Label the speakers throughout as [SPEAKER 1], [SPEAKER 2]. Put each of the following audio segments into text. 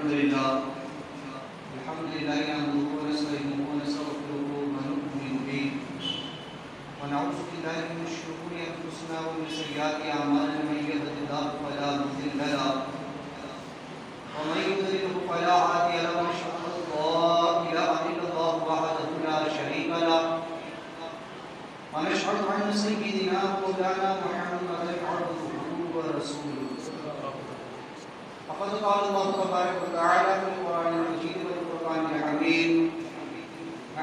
[SPEAKER 1] لله نحمده ونستعينه ونستغفره ونؤمن به ونعوذ بالله من شرور انفسنا ومن سيئات اعمالنا من يهده الله فلا مضل له ومن يضلل فلا هادي له ونشهد ان لا اله الا الله وحده لا شريك له ونشهد ان سيدنا مولانا محمدا عبده ورسوله فقد قال الله تبارك وتعالى في القرآن المجيد والفرقان الحميد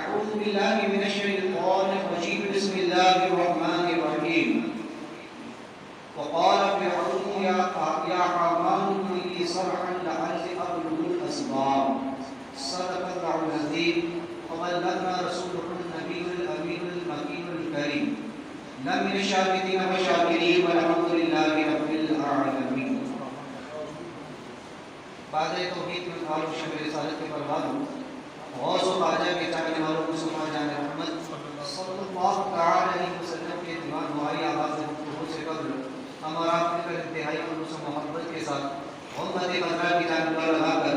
[SPEAKER 1] أعوذ بالله من الشيطان الرجيم بسم الله الرحمن الرحيم وقال فرعون يا حامان ابن لي صرحا لعلي أبلغ الأسباب صدق الله العظيم وبلغنا رسوله النبي الأمين المكين الكريم لم من الشاكرين وشاكرين والحمد لله رب العالمين بعد توحید میں خالق شب رسالت کے پروانوں غوث و خواجہ کے چاہنے والوں مصطفیٰ جان رحمت صلی اللہ تعالی علیہ وسلم کے دیوان دعائی آغاز گفتگو سے قبل ہمارا اپنے پر انتہائی خلوص و محبت کے ساتھ امت خضرا کی جانب پر لگا کر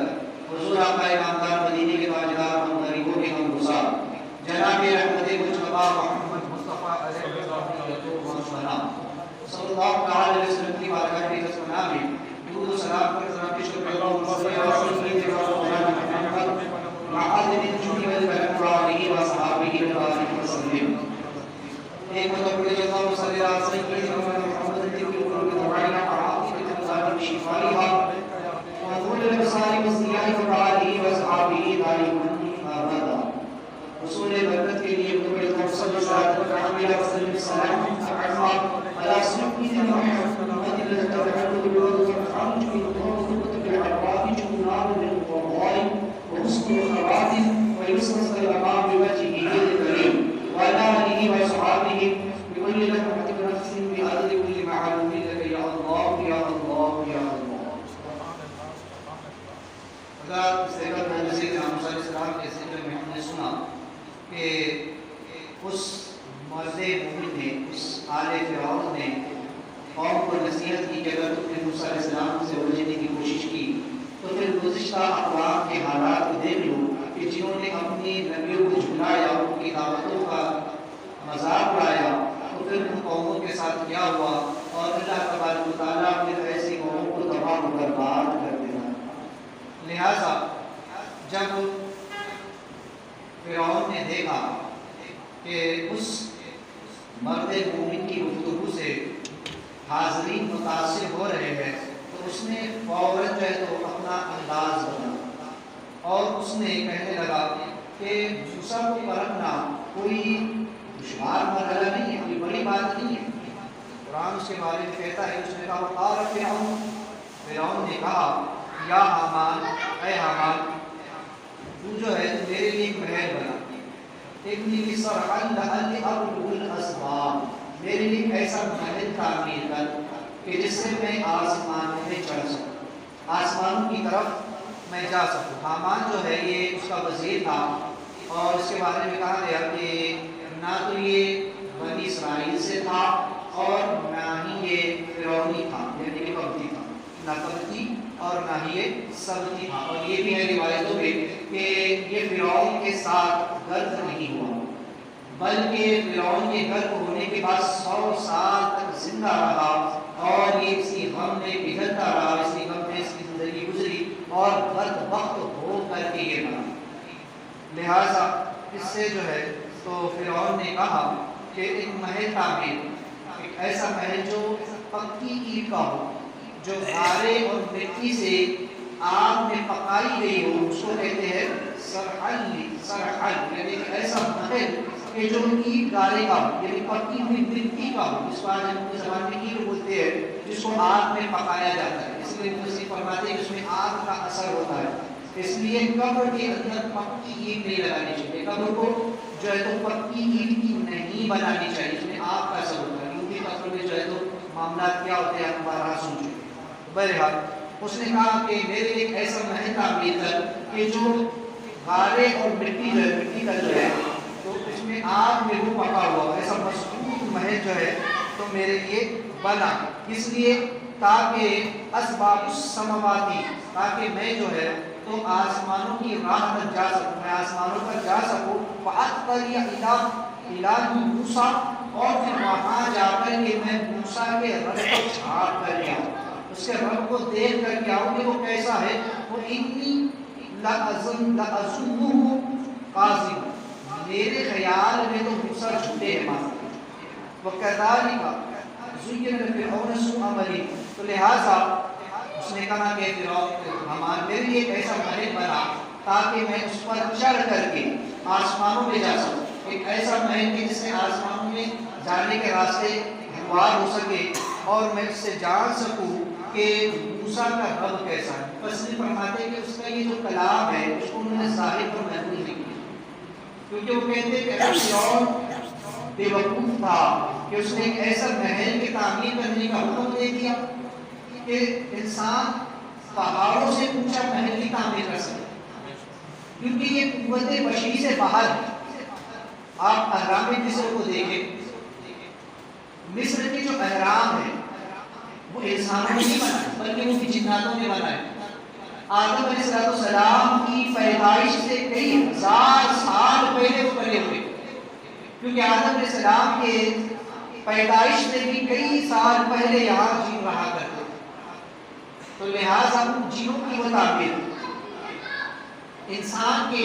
[SPEAKER 1] حضور آقا نامدار مدینے کے تاجدار ہم غریبوں کے ہم گسار جناب رحمت مجتبی محمد مصطفیٰ علیہ وسلم صلی اللہ تعالی علیہ وسلم کی بارگاہ میں تسمنا میں درود و سلام پر ذرا پیش کر اللہ صلی اللہ علیہ وسلم معاذ بن جبل والبلد وعليه وصحابه وبارك وسلم ایک مطلب اللہ صلی اللہ علیہ وسلم محمد الذکر وعلى عاقبة الأمر بشفائها وطول البصار والضياء وعليه وصحابه دائما أبدا رسول برکت کے لیے اللہ صلی اللہ علیہ وسلم السلام على سيدنا محمد الذي تبعث بالوضع والخرج من الضوء بالعرائج والنار بالقرآن وحسن الخواتم ويسر السلام بوجهه الكريم وعلى آله وصحابه بكل لمحة نفس بأدل كل معلوم لك يا الله يا الله يا الله. اگر سیرت نبی محمد صلی اللہ علیہ وسلم کے ذکر میں ہم نے سنا کہ اس مرد مومن نے اس آل فرعون نے قوم کو نصیحت کی کہ اگر تم نے موسیٰ علیہ السلام سے الجھنے کی کوشش کی تو پھر گزشتہ اقوام کے حالات کو دیکھ لو کہ جنہوں نے اپنی نبیوں کو جھٹلایا ان کی دعوتوں کا مذاق اڑایا تو پھر ان قوموں کے ساتھ کیا ہوا اور اللہ تبارک و تعالیٰ پھر ایسی قوموں کو تباہ و برباد کر دینا. لہٰذا جب فرعون نے دیکھا کہ اس مرد مومن کی گفتگو سے حاضرین متاثر ہو رہے ہیں تو اس نے فوراً جو ہے تو اپنا انداز بدلا اور اس نے کہنے لگا کہ موسیٰ کو پرکھنا کوئی دشوار مرحلہ نہیں ہے، کوئی بڑی بات نہیں ہے. قرآن اس کے بارے میں کہتا ہے اس نے کہا وقال فرعون نے کہا یا حامان اے حامان تو جو ہے میرے لیے ایک محل بنا ابنی لی صرحا لعلی ابلغ الاسباب میرے لیے ایسا محل تعمیر کر کہ جس سے میں آسمان میں چڑھ سکوں، آسمانوں کی طرف میں جا سکوں. حامان جو ہے یہ اس کا وزیر تھا اور اس کے بارے میں کہا گیا کہ نہ تو یہ بنی اسرائیل سے تھا اور نہ ہی یہ فرعونی تھا، یعنی کہ قبطی تھا، نہ قبطی اور نہ ہی یہ سبتی تھا. اور یہ بھی ہے روایتوں میں کہ یہ فرعون کے ساتھ غرق نہیں ہوا بلکہ فرعون کے غرق ہونے کے بعد 100 سال تک زندہ رہا اور یہ اسی غم میں بگڑتا رہا، اسی غم میں اس کی زندگی گزری اور بدبخت ہو کر کے یہ بنا. لہٰذا اس سے جو ہے تو فرعون نے کہا کہ ایک محل تعمیر، ایک ایسا محل جو پکی اینٹ کا ہو، جو غارے اور مٹی سے آگ میں پکائی گئی ہو، اس کو کہتے ہیں سرحل، یعنی ایک ایسا محل کہ جو اینٹ غارے کا ہو، یعنی پکی ہوئی مٹی کا ہو، جس کو آج ہم اپنی زبان میں اینٹ بولتے ہیں، جس کو آگ میں پکایا جاتا ہے. اس لیے مفسر فرماتے ہیں کہ اس میں آگ کا اثر ہوتا ہے، اس لیے قبر کے اندر پکی اینٹ نہیں لگانی چاہیے، قبر کو جو ہے تو پکی اینٹ کی نہیں بنانی چاہیے، اس میں آگ کا اثر ہوتا ہے. کیونکہ قبر میں جو ہے تو معاملات کیا ہوتے ہیں ہم بارہا سن چکے. بہرحال اس نے کہا کہ میرے ایک ایسا محل تعمیر کر کہ جو غارے اور مٹی جو ہے، مٹی کا جو ہے تو اس میں آگ میں وہ پکا ہوا ایسا مضبوط محل جو ہے تو میرے لیے بنا، اس لیے تاکہ اسباب السماواتی، تاکہ میں جو ہے تو تو آسمانوں کی راہ تک جا سکوں، میں آسمانوں پر جا سکوں، الہ موسیٰ، اور پھر وہاں جا کر کے میں موسیٰ کے رب کو چھاپ کر کے آؤں، اس کے رب کو دیکھ کر کے آؤں کہ وہ کیسا ہے۔ وہ انی لَأَظُنُّهُ کاذبا، میرے خیال میں تو موسیٰ جھوٹے ہیں ماں۔ وَكَذَلِكَ زُيِّنَ لِفِرْعَوْنَ سُوءُ عَمَلِهِ، تو لہٰذا اس نے کہا کہ فرعون میرے لیے ایک ایسا محل بنا تاکہ میں اس پر چڑھ کر کے آسمانوں میں جا سکوں، ایک ایسا محل کہ جس سے آسمانوں میں جانے کے راستے ہموار ہو سکے اور میں اس سے جان سکوں کہ موسیٰ کا رب کیسا ہے۔ فصل فرماتے ہیں کہ اس کا یہ جو کلام ہے اس کو انہوں نے ظاہر پر محفوظ نہیں کیا، کیونکہ وہ کہتے کہ فرعون بے وقوف تھا کہ اس نے ایک ایسا محل کی تعمیر کرنے کا حکم دے دیا کہ انسان پہاڑوں سے اونچا محل کی تعمیر کر سکے، کیونکہ یہ قوت بشری سے باہر ہے۔ آپ اہرام مصر کو دیکھیں، مصر کے جو اہرام ہیں وہ انسانوں نے نہیں بنائے بلکہ وہ جناتوں نے بنائے۔ آدم علیہ السلام کی پیدائش سے کئی ہزار سال پہلے وہ بنے ہوئے، کیونکہ آدم علیہ السلام کے پیدائش سے بھی کئی سال پہلے یہاں جن رہا کرتے، تو لہٰذا ان جنوں کی وہ تعبیر انسان کے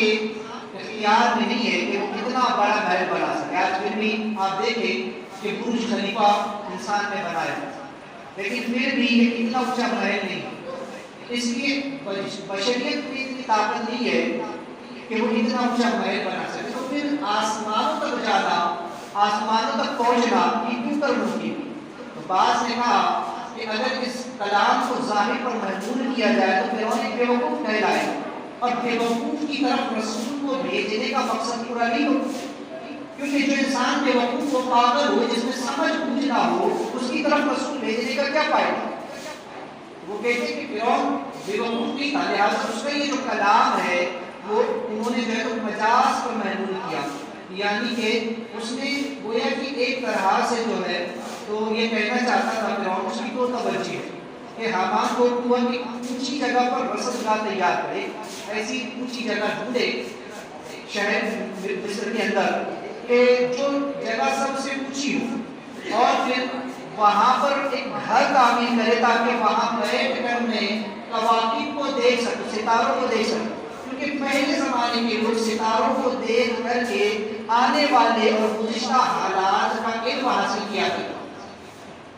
[SPEAKER 1] اختیار میں نہیں ہے کہ وہ کتنا بڑا محل بنا سکے۔ آج پھر بھی آپ دیکھیں کہ برج خلیفہ انسان نے بنایا، لیکن پھر بھی یہ اتنا اونچا محل نہیں، اس لیے بشریت میں اتنی طاقت نہیں ہے کہ وہ اتنا اونچا محل بنا سکے۔ تو پھر آسمانوں تک جانا، آسمانوں تک پہنچنا یہ کیوں کر ممکن؟ تو بعض نے کہا کہ اگر اس کلام کو ظاہر پر محمول کیا جائے تو فرعون ایک بیوقوف کہلائے، اور بیوقوف کی طرف رسول کو بھیجنے کا مقصد پورا نہیں ہو، کیونکہ جو انسان بیوقوف و پاگل ہو، جس میں سمجھ بوجھ نہ ہو، اس کی طرف رسول بھیجنے کا کیا فائدہ؟ وہ کہتے ہیں کہ فرعون بیوقوف نہیں تھا، لہٰذا اس کا یہ جو کلام ہے وہ انہوں نے جو ہے تو مجاز پر محمول کیا، یعنی کہ اس نے گویا کہ ایک طرح سے جو ہے تو یہ کہنا چاہتا تھا فرعون، اس کی دو توجہ ہے کہ حامان کو ہوا کہ اونچی جگہ پر رسدگاہ تیار کرے، ایسی اونچی جگہ ڈھونڈے شہر مصر کے اندر کہ جو جگہ سب سے اونچی ہو، اور پھر وہاں پر ایک گھر تعمیر کرے تاکہ وہاں بیٹھ کر میں کواکب کو دیکھ سکوں، ستاروں کو دیکھ سکوں، کیونکہ پہلے زمانے کے لوگ ستاروں کو دیکھ کر کے آنے والے اور گزشتہ حالات کا علم حاصل کیا کرتے،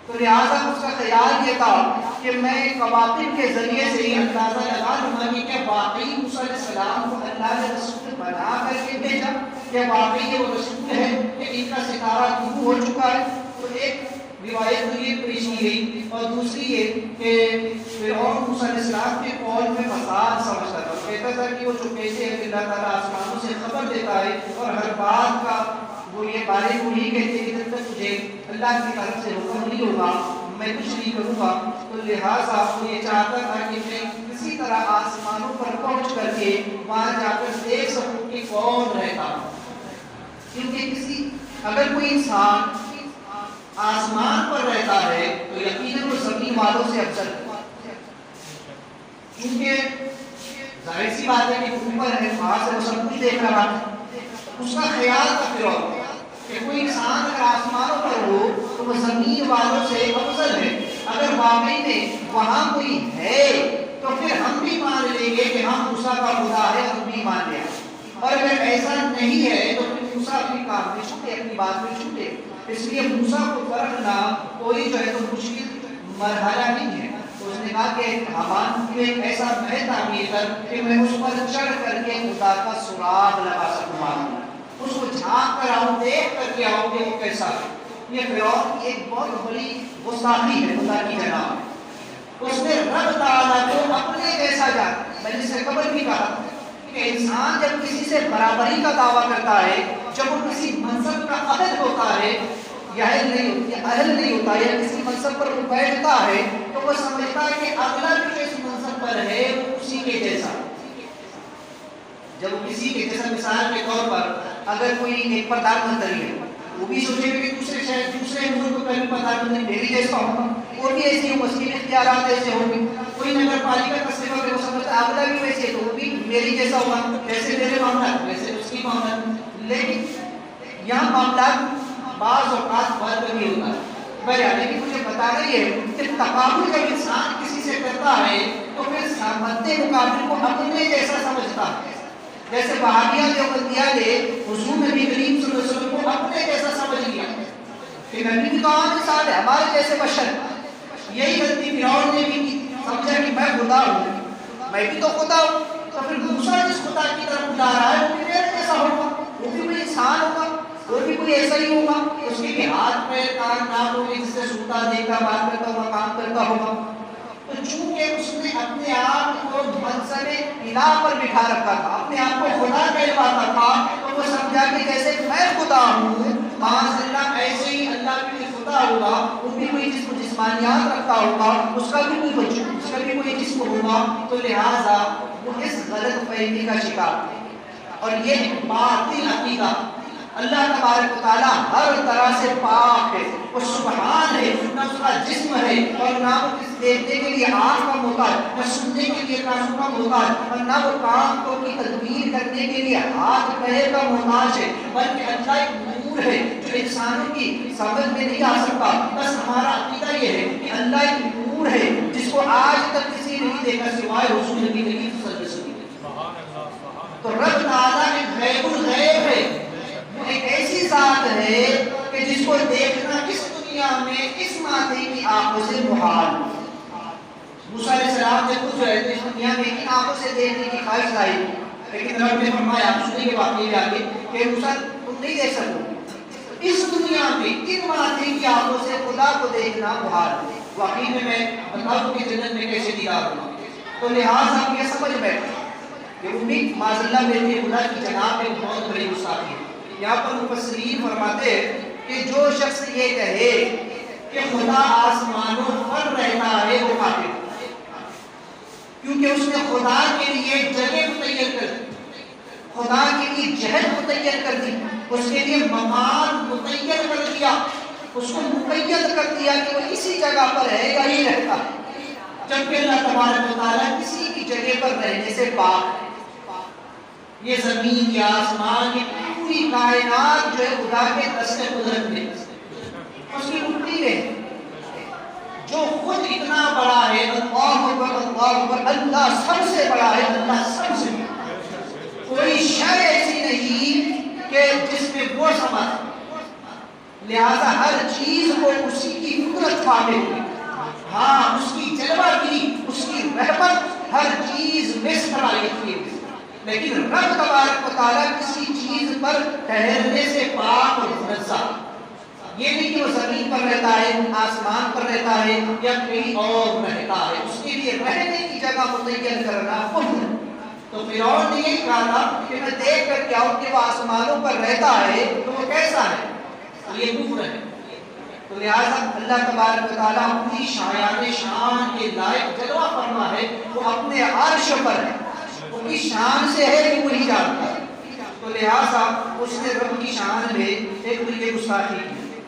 [SPEAKER 1] تو لہٰذا اس کا خیال یہ تھا کہ میں کواکب کے ذریعے سے یہ اندازہ لگا لوں گا کہ کیا واقعی موسیٰ علیہ السلام کو اللہ نے رسول بنا کر کے بھیجا، کیا واقعی یہ وہ رسول ہے کہ ان کا ستارہ دور ہو چکا ہے۔ تو ایک روایت تو یہ پیش کی گئی، اور دوسری یہ کہ فرعون موسیٰ علیہ السلام کے قول میں مزاج سمجھتا تھا، کہتا تھا کہ وہ جو کہتے ہیں کہ اللہ تعالیٰ آسمانوں سے خبر دیتا ہے اور ہر بات کا وہ یہ بارے کو نہیں کہتے کہ جب تک تجھے اللہ کی طرف سے حکم نہیں ہوگا میں کچھ نہیں کروں گا، تو لہٰذا وہ یہ چاہتا تھا کہ میں کسی طرح آسمانوں پر پہنچ کر کے وہاں جا کر دیکھ سکوں کہ کون رہتا، کیونکہ اگر کوئی انسان آسمان پر رہتا ہے تو یقیناً وہ زمین والوں سے افضل ہے، کیونکہ ظاہر سی بات ہے کہ اوپر ہے، وہاں سے وہ سب کچھ دیکھ رہا ہے۔ اس کا خیال تھا فرعون کہ کوئی انسان اگر آسمانوں پر ہو تو وہ زمین والوں سے افضل ہے، اگر واقعی میں وہاں کوئی ہے تو پھر ہم بھی مان لیں گے کہ ہم موسیٰ کا خدا ہے، ہم بھی مان لیا، اور اگر ایسا نہیں ہے تو پھر موسیٰ اپنی کام میں چھوٹے، اپنی بات میں چھوٹے، اس لیے موسیٰ کو پرکھنا کوئی جو ہے تو مشکل مرحلہ نہیں ہے۔ تو اس نے کہا کہ حامان کو ایک ایسا محل تعمیر کر کہ میں اس پر چڑھ کر کے خدا کا سراغ لگا سکوں، اس کو جھانک کر آؤں، دیکھ کر کے آؤں کہ وہ کیسا ہے۔ یہ فرعون کی ایک بہت بڑی گستاخی ہے خدا کی جناب، اس نے رب تعالیٰ کو اپنے جیسا جانا۔ میں نے اس سے قبل بھی کہا کہ انسان جب کسی سے برابری کا دعویٰ کرتا ہے، جب وہ کسی منصب کا اہل ہوتا ہے یا اہل نہیں ہوتا یا کسی منصب پر وہ بیٹھتا ہے تو وہ سمجھتا ہے کہ اگلا جو اس منصب پر ہے وہ اسی کے جیسا۔ جب وہ کسی کے جیسا، مثال کے طور پر اگر کوئی ایک پردھان منتری ہے، وہ بھی سوچے گا کہ دوسرے ملک کا بھی پردھان منتری میری جیسا ہوگا، وہ بھی ایسی ہوں، اس کے اختیارات ایسے ہوں گے۔ کوئی نگر پالیکا کا سیوا کرے وہ سمجھتا اگلا بھی ویسے تو وہ بھی میری جیسا ہوگا، جیسے میرے معاملات ویسے اس کی معاملات، لیکن یہاں معاملات بعض اوقات فرق بھی ہوتا ہے۔ لیکن مجھے بتانا یہ ہے کہ تقابل جب انسان کسی سے کرتا ہے تو پھر مد مقابل کو اپنے جیسا سمجھتا ہے۔ جیسے وہابیہ دیوبندیہ نے حضور نبی کریم صلی اللہ علیہ وسلم کو اپنے جیسا سمجھ لیا کہ نبی کی تو عام مثال ہے، ہمارے جیسے بشر۔ یہی غلطی فرعون نے بھی کی، سمجھا کہ میں خدا ہوں، میں بھی تو خدا ہوں، تو پھر موسیٰ جس خدا کی طرف بلا رہا ہے وہ بھی میرے جیسا ہوگا، وہ بھی کوئی انسان ہوگا، وہ بھی کوئی ایسا ہی ہوگا، اس کے بھی ہاتھ پیر کان ناک ہوگی، جس سے سنتا دیکھتا بات کرتا ہوگا کام کرتا ہوگا۔ تو چونکہ اس نے اپنے آپ کو منصب الہ پر بٹھا رکھا تھا، اپنے آپ کو خدا کہلواتا تھا، تو وہ سمجھا کہ جیسے میں خدا ہوں معاذ اللہ ایسے ہی اللہ بھی کوئی خدا ہوگا، وہ بھی کوئی جسم جسمانیات رکھتا ہوگا، اس کا بھی کوئی وجود، اس کا بھی کوئی جسم ہوگا، تو لہٰذا وہ اس غلط فہمی کا شکار ہے۔ اور یہ باطل عقیدہ، اللہ تبارک و تعالیٰ ہر طرح سے پاک ہے، وہ سبحان ہے، نہ اس کا جسم ہے اور نہ وہ کس دیکھنے کے لیے آنکھ کا محتاج، نہ سننے کے لیے کانوں کا محتاج، اور نہ وہ کام کو کی تدبیر کرنے کے لیے ہاتھ پیر کا محتاج ہے، بلکہ اللہ ایک نور ہے جو انسانوں کی سمجھ میں نہیں آ سکتا۔ بس ہمارا عقیدہ یہ ہے کہ اللہ ایک نور ہے جس کو آج تک کسی نے نہیں دیکھا سوائے حضور نبی کریم صلی اللہ علیہ وسلم۔ تو رب تعالیٰ ایک غیب الغیب ہے، ایک ایسی ذات ہے کہ جس کو دیکھنا اس دنیا میں اس مادے کی آنکھوں سے محال۔ موسیٰ علیہ السلام نے خود جو ہے اس دنیا میں ان آنکھوں سے دیکھنے کی خواہش لائی، لیکن رب نے فرمایا سننے کے واقعے میں آگے کہ موسیٰ تم نہیں دیکھ سکو، اس دنیا میں ان مادے کی آنکھوں سے خدا کو دیکھنا محال۔ واقعی میں بتاؤں کہ جنت میں کیسے دیدار ہوگا۔ تو لہٰذا ہم یہ سمجھ بیٹھے کہ امید معاذ اللہ میرے خدا کی جناب میں بہت بڑی گستاخی ہے۔ یہاں پر مفسرین فرماتے ہیں کہ جو شخص یہ کہے کہ خدا آسمانوں پر رہتا ہے وہ کافر ہے، کیونکہ اس نے خدا کے لیے جگہ متعین کر دی، خدا کے لیے جہت متعین کر دی، اس کے لیے مقام متعین کر دیا، اس کو مقید کر دیا کہ وہ اسی جگہ پر ہے یا ہی رہتا ہے، جبکہ اللہ تبارک و تعالیٰ کسی بھی جگہ پر رہنے سے پاک ہے۔ یہ زمین یا آسمان یہ پوری کائنات جو ہے خدا کے دست قدرت میں، اس کی مٹھی میں جو خود اتنا بڑا ہے، اللہ اکبر اللہ اکبر، اللہ سب سے بڑا ہے، اللہ سب سے بڑا، کوئی شے ایسی نہیں کہ جس میں وہ سمجھ، لہذا ہر چیز کو اسی کی قدرت حامل ہے، ہاں اس کی جلوہ گری، اس کی رحمت ہر چیز میں صلاحیت ہے، لیکن رب تبارک و تعالیٰ کسی چیز پر ٹھہرنے سے پاک اور منزہ۔ یہ نہیں کہ وہ زمین پر رہتا ہے، آسمان پر رہتا ہے یا کہیں اور رہتا ہے، اس کے لیے رہنے کی جگہ متعین کرنا خود ہے۔ تو فرعون نے یہی کہا تھا کہ میں دیکھ کر کے آؤں کہ وہ آسمانوں پر رہتا ہے تو وہ کیسا ہے، تو یہ کفر ہے۔ تو لہٰذا اللہ تبارک و تعالیٰ اپنی شایان شان کے لائق جلوہ فرما ہے، وہ اپنے عرش پر ہے، کی شان سے ہے کہ وہی جانتا ہے، تو لہٰذا اس نے رب کی شان میں ایک بڑی گستاخی کی۔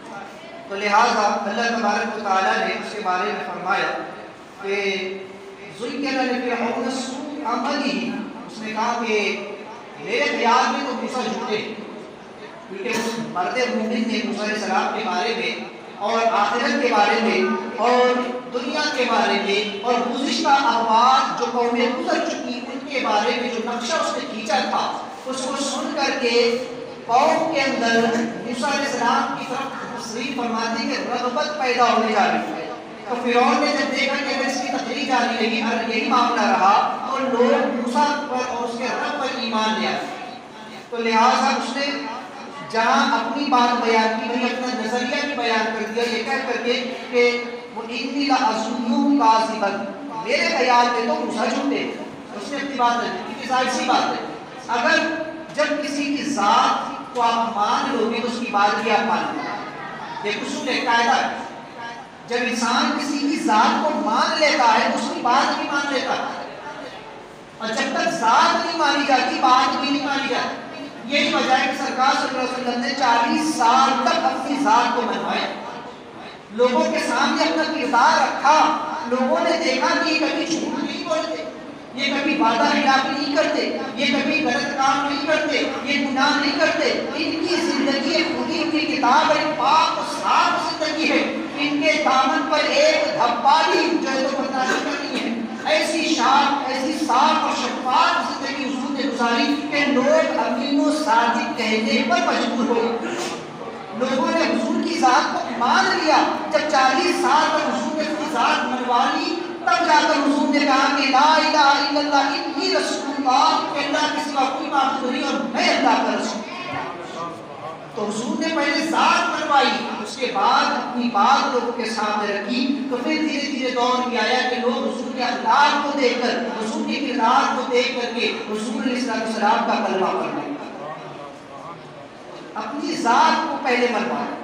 [SPEAKER 1] تو لہٰذا اللہ تبارک و تعالیٰ نے اس کے بارے میں فرمایا کہ زُيِّنَ لِفِرْعَوْنَ سُوءُ عَمَلِهِ، اس نے کہا کہ میرے خیال میں تو موسیٰ جھوٹے، کیونکہ اس مرد مومن نے موسیٰ علیہ السلام کے بارے میں اور آخرت کے بارے میں اور دنیا کے بارے میں اور گزشتہ احوال جو قومیں گزر چکی ان کے بارے میں جو نقشہ اس نے کھینچا تھا، اس کو سن کر کے قوم کے اندر موسیٰ علیہ السلام کی طرف تصریح فرماتی کہ رغبت پیدا ہونے جا رہی ہے۔ تو فرعون نے جب دیکھا کہ اگر اس کی تقریر جاری رہی اور یہی معاملہ رہا تو لوگ موسیٰ پر اور اس کے رب پر ایمان لے آئے، تو لہٰذا اس نے جہاں اپنی بات بیان کی وہیں اپنا نظریہ بھی بیان کر دیا، یہ کہہ کر کے کہ وَإِنِّي لَأَظُنُّهُ كَاذِبًا، میرے خیال میں تو موسیٰ جھوٹے۔ اس نے اپنی بات رکھی کیونکہ ظاہر سی بات ہے اگر جب کسی کی ذات کو آپ مان لو گے تو اس کی بات بھی آپ مان لو گے، یہ اصول ہے، قاعدہ ہے، جب انسان کسی کی ذات کو مان لیتا ہے تو اس کی بات بھی مان لیتا ہے، اور جب تک ذات نہیں مانی جاتی بات بھی نہیں مانی جاتی۔ یہی وجہ ہے کہ سرکار صلی اللہ علیہ وسلم نے 40 سال تک اپنی ذات کو منوایا، لوگوں کے سامنے اپنا کردار رکھا، لوگوں نے دیکھا کہ یہ کبھی جھوٹ نہیں بولتے، یہ کبھی وعدہ خلافی نہیں کرتے، یہ کبھی غلط کام نہیں کرتے، یہ گناہ نہیں کرتے، ان کی زندگی خودی کی کتاب ہے، پاک و صاف زندگی ہے، ان کے دامن پر ایک دھبا بھی جو ہے تو برداشت کرنی ہے۔ ایسی شاپ، ایسی صاف اور شفاف زندگی حضور نے گزاری کہ لوگ امین و صادق کہنے پر مجبور ہو گئے۔ لوگوں نے حضور کی ذات کو مان لیا۔ جب 40 سال تک حضور نے اپنی ذات منوا لی، تب جا کر حضور نے کہا کہ لا الہ الا اللہ انی رسول اللہ، کہ اللہ کے سوا کوئی معبود نہیں اور میں اللہ کا رسول۔ تو حضور نے پہلے ذات منوائی، اس کے بعد اپنی بات لوگوں کے سامنے رکھی، تو پھر دھیرے دھیرے دور بھی آیا کہ لوگ حضور کے اخلاق کو دیکھ کر، حضور کے کردار کو دیکھ کر کے حضور علیہ السلام کا کلمہ پڑھ لیں۔ اپنی ذات کو پہلے منوایا،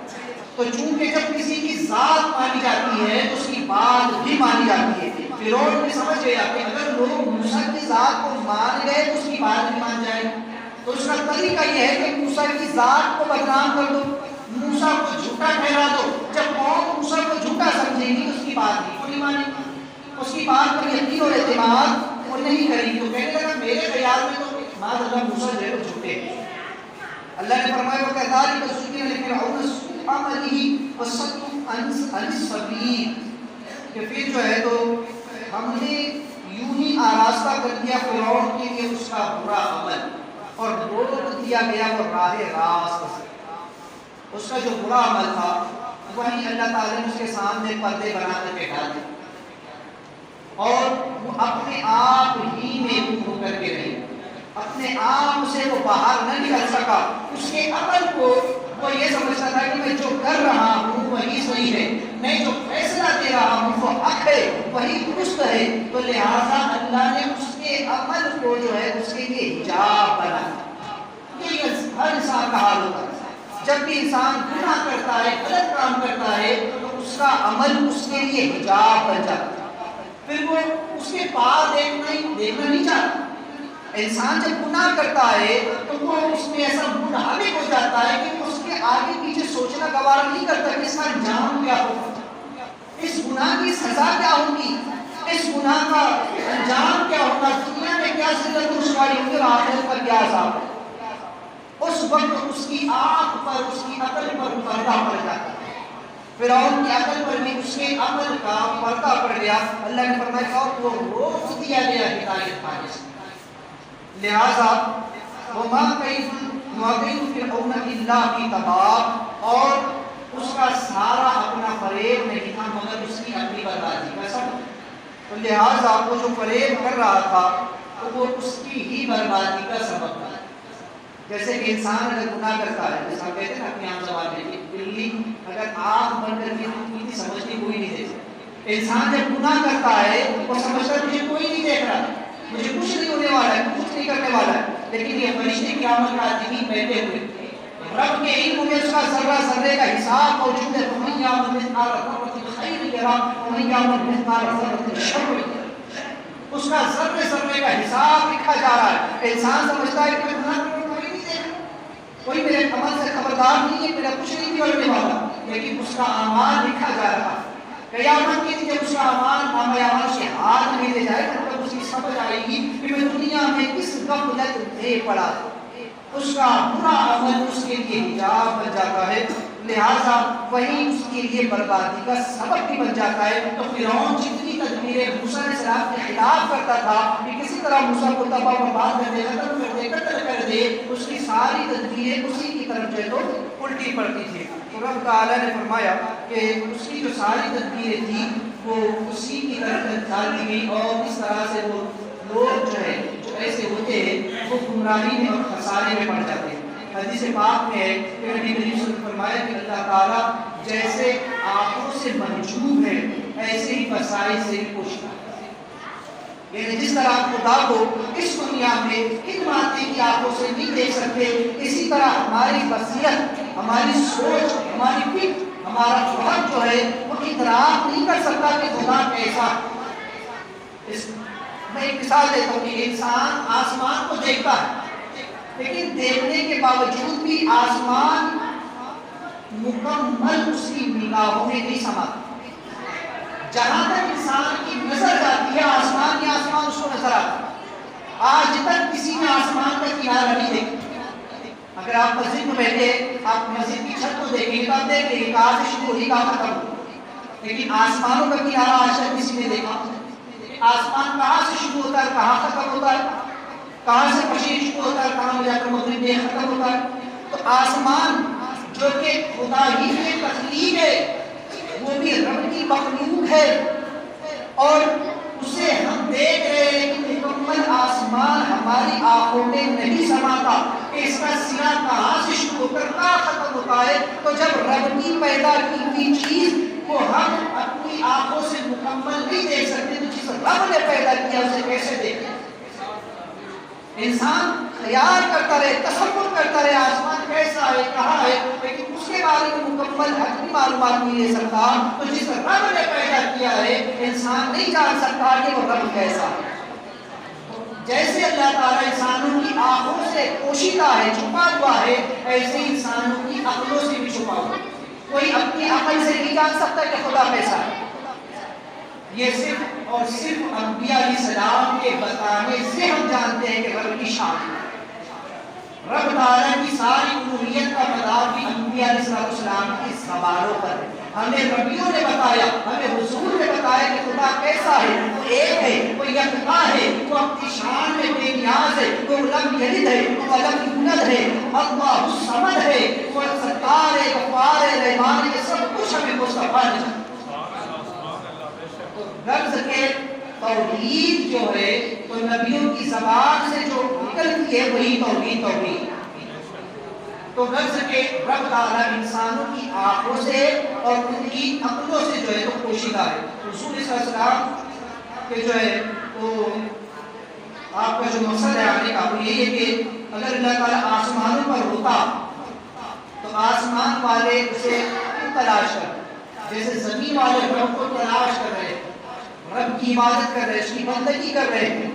[SPEAKER 1] تو چونکہ جب کسی کی ذات مانی جاتی ہے تو اس کی بات بھی مانی جاتی ہے۔ فرعون نے سمجھ گیا کہ اگر لوگ موسیٰ کی ذات کو مان گئے تو اس کی بات بھی مان جائے، تو اس کا طریقہ یہ ہے کہ موسیٰ کی ذات کو بدنام کر دو، موسیٰ کو جھوٹا ٹھہرا دو۔ جب قوم موسیٰ کو جھوٹا سمجھے گی تو اس کی بات بھی نہیں مانے گی، اس کی بات پر یقین اور اعتماد وہ نہیں کرے گی۔ تو کہنے لگا میرے خیال میں تو معاذ اللہ موسیٰ جو ہے وہ جھوٹے ہیں۔ اللہ نے فرمایا وَكَذَلِكَ زُيِّنَ لِفِرْعَوْنَ سُوءُ عَمَلِهِ وَصَدُّوا عَنِ السَّبِيلِ، کہ پھر جو ہے تو ہم نے یوں ہی آراستہ کر دیا فرعون کے لیے اس کا برا عمل، اور روک دیا گیا وہ راہ راست سے۔ اس کا جو برا عمل تھا وہی اللہ تعالیٰ نے اس کے سامنے پردے بنا کر کے ڈال دیا، اور وہ اپنے آپ ہی میں ہو کر کے رہی، اپنے آپ سے وہ باہر نہ نکل سکا۔ اس کے عمل کو وہ یہ سمجھتا تھا کہ میں جو کر رہا ہوں وہی صحیح ہے، میں جو فیصلہ دے رہا ہوں وہ حق ہے، وہی درست ہے، تو لہٰذا اللہ نے اس کے عمل کو جو ہے اس کے لیے حجاب بنا۔ یہ ہر انسان کا حال ہوتا ہے، جب بھی انسان گناہ کرتا ہے، غلط کام کرتا ہے، تو اس کا عمل اس کے لیے حجاب بن جاتا ہے، پھر وہ اس کے پار دیکھنا نہیں چاہتا۔ انسان جب گناہ کرتا ہے تو وہ اس میں ایسا منہمک ہو جاتا ہے کہ وہ اس کے آگے پیچھے سوچنا گوارا نہیں کرتا کہ اس کا انجام کیا ہوگا، اس گناہ کی سزا کیا ہوگی، اس گناہ کا انجام کیا ہوگا، دنیا میں کیا ذلت و رسوائی ہوگی اور آخرت پر کیا عذاب ہے۔ اس وقت اس کی آنکھ پر، اس کی عقل پر پردہ پڑ جاتا ہے۔ فرعون کی عقل پر بھی اس کے عمل کا پردہ پڑ گیا۔ اللہ نے فرمایا اور وہ روک دیا گیا ہدایت پانے سے۔ لہذا وَمَا كَيْدُ فِرْعَوْنَ إِلَّا فِي تَبَابٍ، اور اس کا سارا اپنا فریب نہیں تھا مگر اس کی اپنی بربادی کا سبب۔ تو لہذا وہ جو فریب کر رہا تھا تو وہ اس کی ہی بربادی کا سبب تھا۔ جیسے کہ انسان اگر گناہ کرتا ہے، جیسا کہتے ہیں نا اپنی عام زبان میں، بلی اگر آنکھ بند کر کے دودھ سمجھتی کوئی نہیں دیکھتا۔ انسان جب گناہ کرتا ہے وہ سمجھتا ہے مجھے کوئی نہیں دیکھ رہا، مجھے کچھ نہیں ہونے والا ہے، کچھ نہیں کرنے والا ہے، لیکن یہ فرشتے قیامت کا دن بیٹھے ہوئے رب کے علم میں اس کا ذرہ ذرے کا حساب موجود ہے۔ وَمَن يَعْمَلْ مِثْقَالَ ذَرَّةٍ خَيْرًا يَرَهُ وَمَن يَعْمَلْ مِثْقَالَ ذَرَّةٍ شَرًّا يَرَهُ۔ اس کا ذرے ذرے کا حساب لکھا جا رہا ہے۔ انسان سمجھتا ہے کہ میں گناہ کروں کوئی نہیں دیکھ، کوئی میرے عمل سے خبردار نہیں ہے، میرا کچھ نہیں بگڑنے والا، لیکن اس کا اعمال لکھا جا رہا ہے۔ قیامت کے دن جب اس کا اعمال نامہ اعمال سے ہاتھ میں لے جائے گا تب اس کی سمجھ آئے گی کہ میں دنیا میں کس غفلت میں پڑا تھا۔ اس کا برا عمل اس کے لیے حجاب بن جاتا ہے، لہٰذا وہی اس کے لیے بربادی کا سبب بھی بن جاتا ہے۔ تو فرعون جتنی تدبیریں موسیٰ علیہ السلام کے خلاف کرتا تھا کہ کسی طرح موسیٰ کو تباہ و برباد کر دے، ختم کر دے، قتل کر دے، اس کی ساری تدبیریں اسی کی طرف جو ہے تو الٹی پڑتی تھی۔ تو رب تعالیٰ نے فرمایا کہ اس کی جو ساری تدبیریں تھیں وہ اسی کی طرف ڈالی گئی، اور اس طرح سے وہ لوگ جو ہے جو ایسے ہوتے ہیں وہ گمراہی میں اور خسارے میں پڑ جاتے ہیں۔ حدیث پاک میں ہے کہ نبی کریم صلی اللہ علیہ وسلم نے فرمایا کہ اللہ تعالیٰ جیسے آنکھوں سے محجوب ہے ایسے ہی بصائر سے بھی پوشیدہ ہے۔ یعنی جس طرح خدا کو اس دنیا میں ان باتیں کی آنکھوں سے نہیں دیکھ سکتے، اسی طرح ہماری بصیرت، ہماری سوچ، ہماری فکر، ہمارا فہم جو ہے وہ ادراک نہیں کر سکتا کہ خدا کیسا۔ میں ایک مثال دیتا ہوں کہ انسان آسمان کو دیکھتا ہے لیکن دیکھنے کے باوجود بھی آسمان مکمل اس کی نگاہوں میں نہیں سماتا۔ جہاں تک انسان یہ آسمان اس کو نظر آتا. آج تک کسی نے آسمان کا کنارہ نہیں دیکھا. اگر آپ مسجد میں بیٹھے آپ مسجد کی چھت کو دیکھیں تو آپ دیکھ لیں کہاں سے شروع ہوئی کہاں ختم ہوئی, لیکن آسمانوں کا کنارہ آج تک کسی نے دیکھا. آسمان کہاں سے شروع ہوتا ہے کہاں ختم ہوتا ہے, کہاں سے مشرق شروع ہوتا ہے کہاں جا کر مغرب میں ختم ہوتا ہے. تو آسمان جو کہ خدا ہی کی تخلیق ہے, وہ بھی رب کی مخلوق ہے, اور اسے ہم دیکھ رہے ہیں کہ مکمل آسمان ہماری آنکھوں میں نہیں سماتا کہ اس کا سیاہ کہاں سے شروع ہو کر کہاں ختم ہوتا ہے. تو جب رب کی پیدا کی ہوئی چیز کو ہم اپنی آنکھوں سے مکمل نہیں دیکھ سکتے تو جس رب نے پیدا کیا اسے کیسے دیکھیں. انسان خیال کرتا رہے, تصور کرتا رہے آسمان کیسا ہے کہاں ہے, لیکن اس کے بارے میں مکمل حقیقی معلومات نہیں لے سکتا. تو جس رب نے پیدا کیا ہے انسان نہیں جان سکتا کہ وہ رب کیسا ہے. جیسے اللہ تعالیٰ انسانوں کی آنکھوں سے پوشیدہ ہے, چھپا ہوا ہے, ایسے انسانوں کی عقلوں سے بھی چھپا ہوا ہے. کوئی اپنی عقل سے نہیں جان سکتا کہ خدا کیسا ہے. یہ صرف اور صرف انبیاء علیہ السلام کے بتانے سے ہم جانتے ہیں کہ رب کی شان ہے. رب تعالیٰ کی ساری الوہیت کا مدار بھی انبیاء علیہ السلام کی زبانوں پر ہے. ہمیں نبیوں نے بتایا, ہمیں حضور نے بتایا کہ خدا کیسا ہے. وہ ایک ہے, وہ یکتا ہے, وہ اپنی شان میں بے نیاز ہے, وہ لم یلد ہے, وہ لم یولد ہے, اللہ الصمد ہے, وہ ستار ہے, غفار ہے, رحمان ہے. سب کچھ ہمیں مصطفیٰ نے. غرض کے توحید جو ہے تو نبیوں کی زبان سے جو نکلتی ہے وہی توحید. تو غرض کے رب تعالیٰ انسانوں کی آنکھوں سے اور ان کی عقلوں سے جو ہے تو پوشیدہ ہے. رسول صلی اللہ علیہ وسلم کہ جو ہے تو آپ کا جو مقصد ہے آنے کا وہ یہ ہے کہ اگر اللہ تعالیٰ آسمانوں پر ہوتا تو آسمان والے اسے تلاش کر, جیسے زمین والے رب کو تلاش کر رہے, رب کی عبادت کر رہے, اس کی بندگی کر رہے ہیں,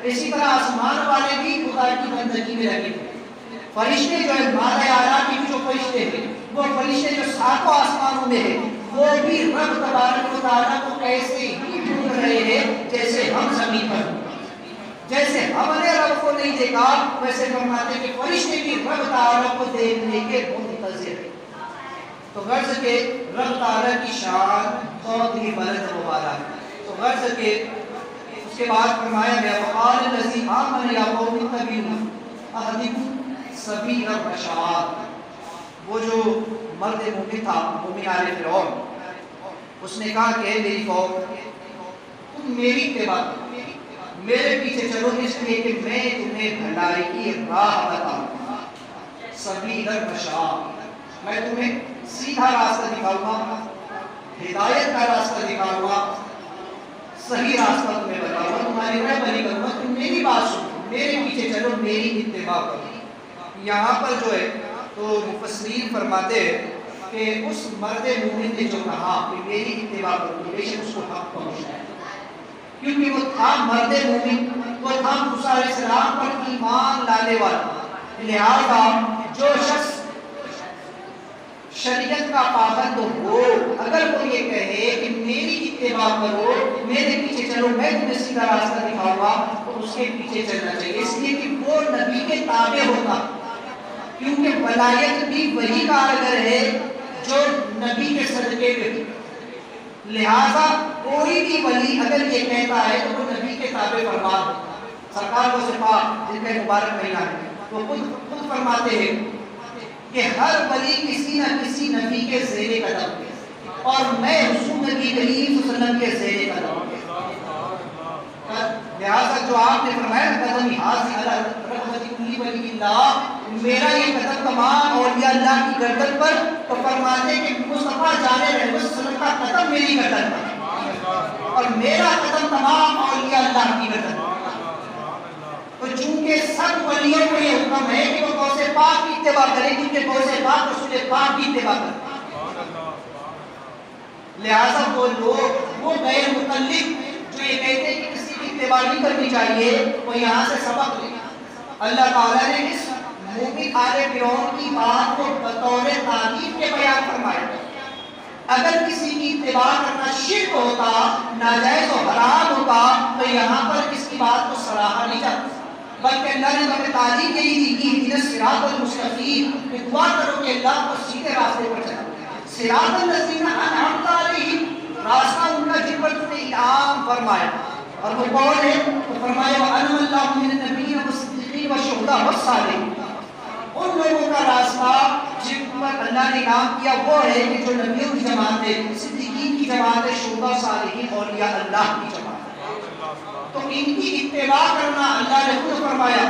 [SPEAKER 1] اسی طرح آسمان والے بھی خدا کی بندگی میں لگے. فرشتے جو ہے مالا اعلیٰ کی جو فرشتے ہیں وہ فرشتے جو ساتوں آسمانوں میں ہیں وہ بھی رب تبارک و تعالیٰ کو ایسے ہی ڈھونڈ رہے ہیں جیسے ہم زمین پر. جیسے ہم نے رب کو نہیں دیکھا ویسے فرماتے ہیں کہ فرشتے بھی رب تعالیٰ کو دیکھنے کے منتظر ہیں. تو غرض کے رب تعالیٰ کی شان بہت ہی بلند و بالا ہے. تو غرض کے اس کے بعد فرمایا گیا وقال الذی آمن یا قوم اتبعوا اهدکم سبیل الرشاد. وہ جو مرد مومن تھا, مومن آل فرعون, اس نے کہا کہ میری قوم تم میری اتباع کرو, میرے پیچھے چلو اس لیے کہ میں تمہیں بھلائی کی راہ بتاؤں. سبیل الرشاد, میں تمہیں سیدھا راستہ دکھاؤں گا, ہدایت کا راستہ دکھاؤں گا, صحیح راستہ تمہیں بتاؤں گا, تمہاری رہبری کروں گا. تم میری بات سنو, میرے پیچھے چلو, میری اتباع کرو. یہاں پر جو ہے تو مفسرین فرماتے ہیں کہ اس مرد مومن نے جو کہا کہ میری اتباع کرو, بے شک اس کو حق پہنچنا ہے, کیونکہ وہ تھا مرد مومن, وہ تھا موسیٰ علیہ السلام پر ایمان لانے والا. لہذا جو شخص شریعت کا پابند ہو, اگر وہ یہ کہے کہ میری اتباع کرو, میرے پیچھے چلو, میں تمہیں سیدھا راستہ دکھاؤں گا, تو اس کے پیچھے چلنا چاہیے. اس لیے کہ وہ نبی کے تابع ہوتا, کیونکہ ولایت بھی وہی کارگر ہے جو نبی کے صدقے پہ تھی. لہذا کوئی بھی ولی اگر یہ کہتا ہے تو وہ نبی کے تابع فرمان ہوتا. سرکار کو صفات جن کا مبارک مہینہ ہے وہ خود فرماتے ہیں کہ ہر ولی کسی نہ کسی نبی کے زیر قدم ہے, اور میں رسول نبی کریم صلی اللہ علیہ وسلم کے زیر قدم ہوں. لہذا جو آپ نے فرمایا قدم حاضر علی رحمت کلی ولی اللہ, میرا یہ قدم تمام اولیاء اللہ کی گردن پر, تو فرماتے کہ مصطفیٰ جان رحمت صلی اللہ علیہ وسلم کا قدم میری گردن پر, اور میرا قدم تمام اولیاء اللہ کی گردن پر. تو چونکہ سب ولیوں کو یہ حکم ہے کہ وہ غوث پاک کی اتباع کریں, کیونکہ غوث پاک رسول پاک کی اتباع کریں. لہذا وہ لوگ وہ غیر متعلق جو یہ کہتے ہیں کہ کسی کی اتباع نہیں کرنی چاہیے, وہ یہاں سے سبق لیں. اللہ تعالیٰ نے اس مومن آل فرعون کی بات کو بطور تعلیم کے بیان فرمایا. اگر کسی کی اتباع کرنا شرک ہوتا, ناجائز و حرام ہوگا تو یہاں پر اس کی بات کو سراہا نہیں جاتا، بلکہ اللہ نے ہمیں تعلیم یہی دی کہ اہدنا الصراط المستقیم، کہ دعا کرو کہ اللہ کو سیدھے راستے پر چلا۔ صراط الذین انعمت علیہم، راستہ ان کا جن پر تم نے انعام فرمایا، اور وہ کون ہے؟ تو فرمایا وَأَنْعَمَ اللَّهُ مِنَ النَّبِيِّينَ وَالصِّدِّيقِينَ وَالشُّهَدَاءِ وَالصَّالِحِينَ، ان لوگوں کا راستہ جن پر اللہ نے انعام کیا وہ ہے کہ جو نبیوں کی جماعت ہے، صدیقین کی جماعت ہے، شہداء صالحین اولیاء اللہ کی جماعت ہے۔ تو ان کی اتباع کرنا اللہ نے خود فرمایا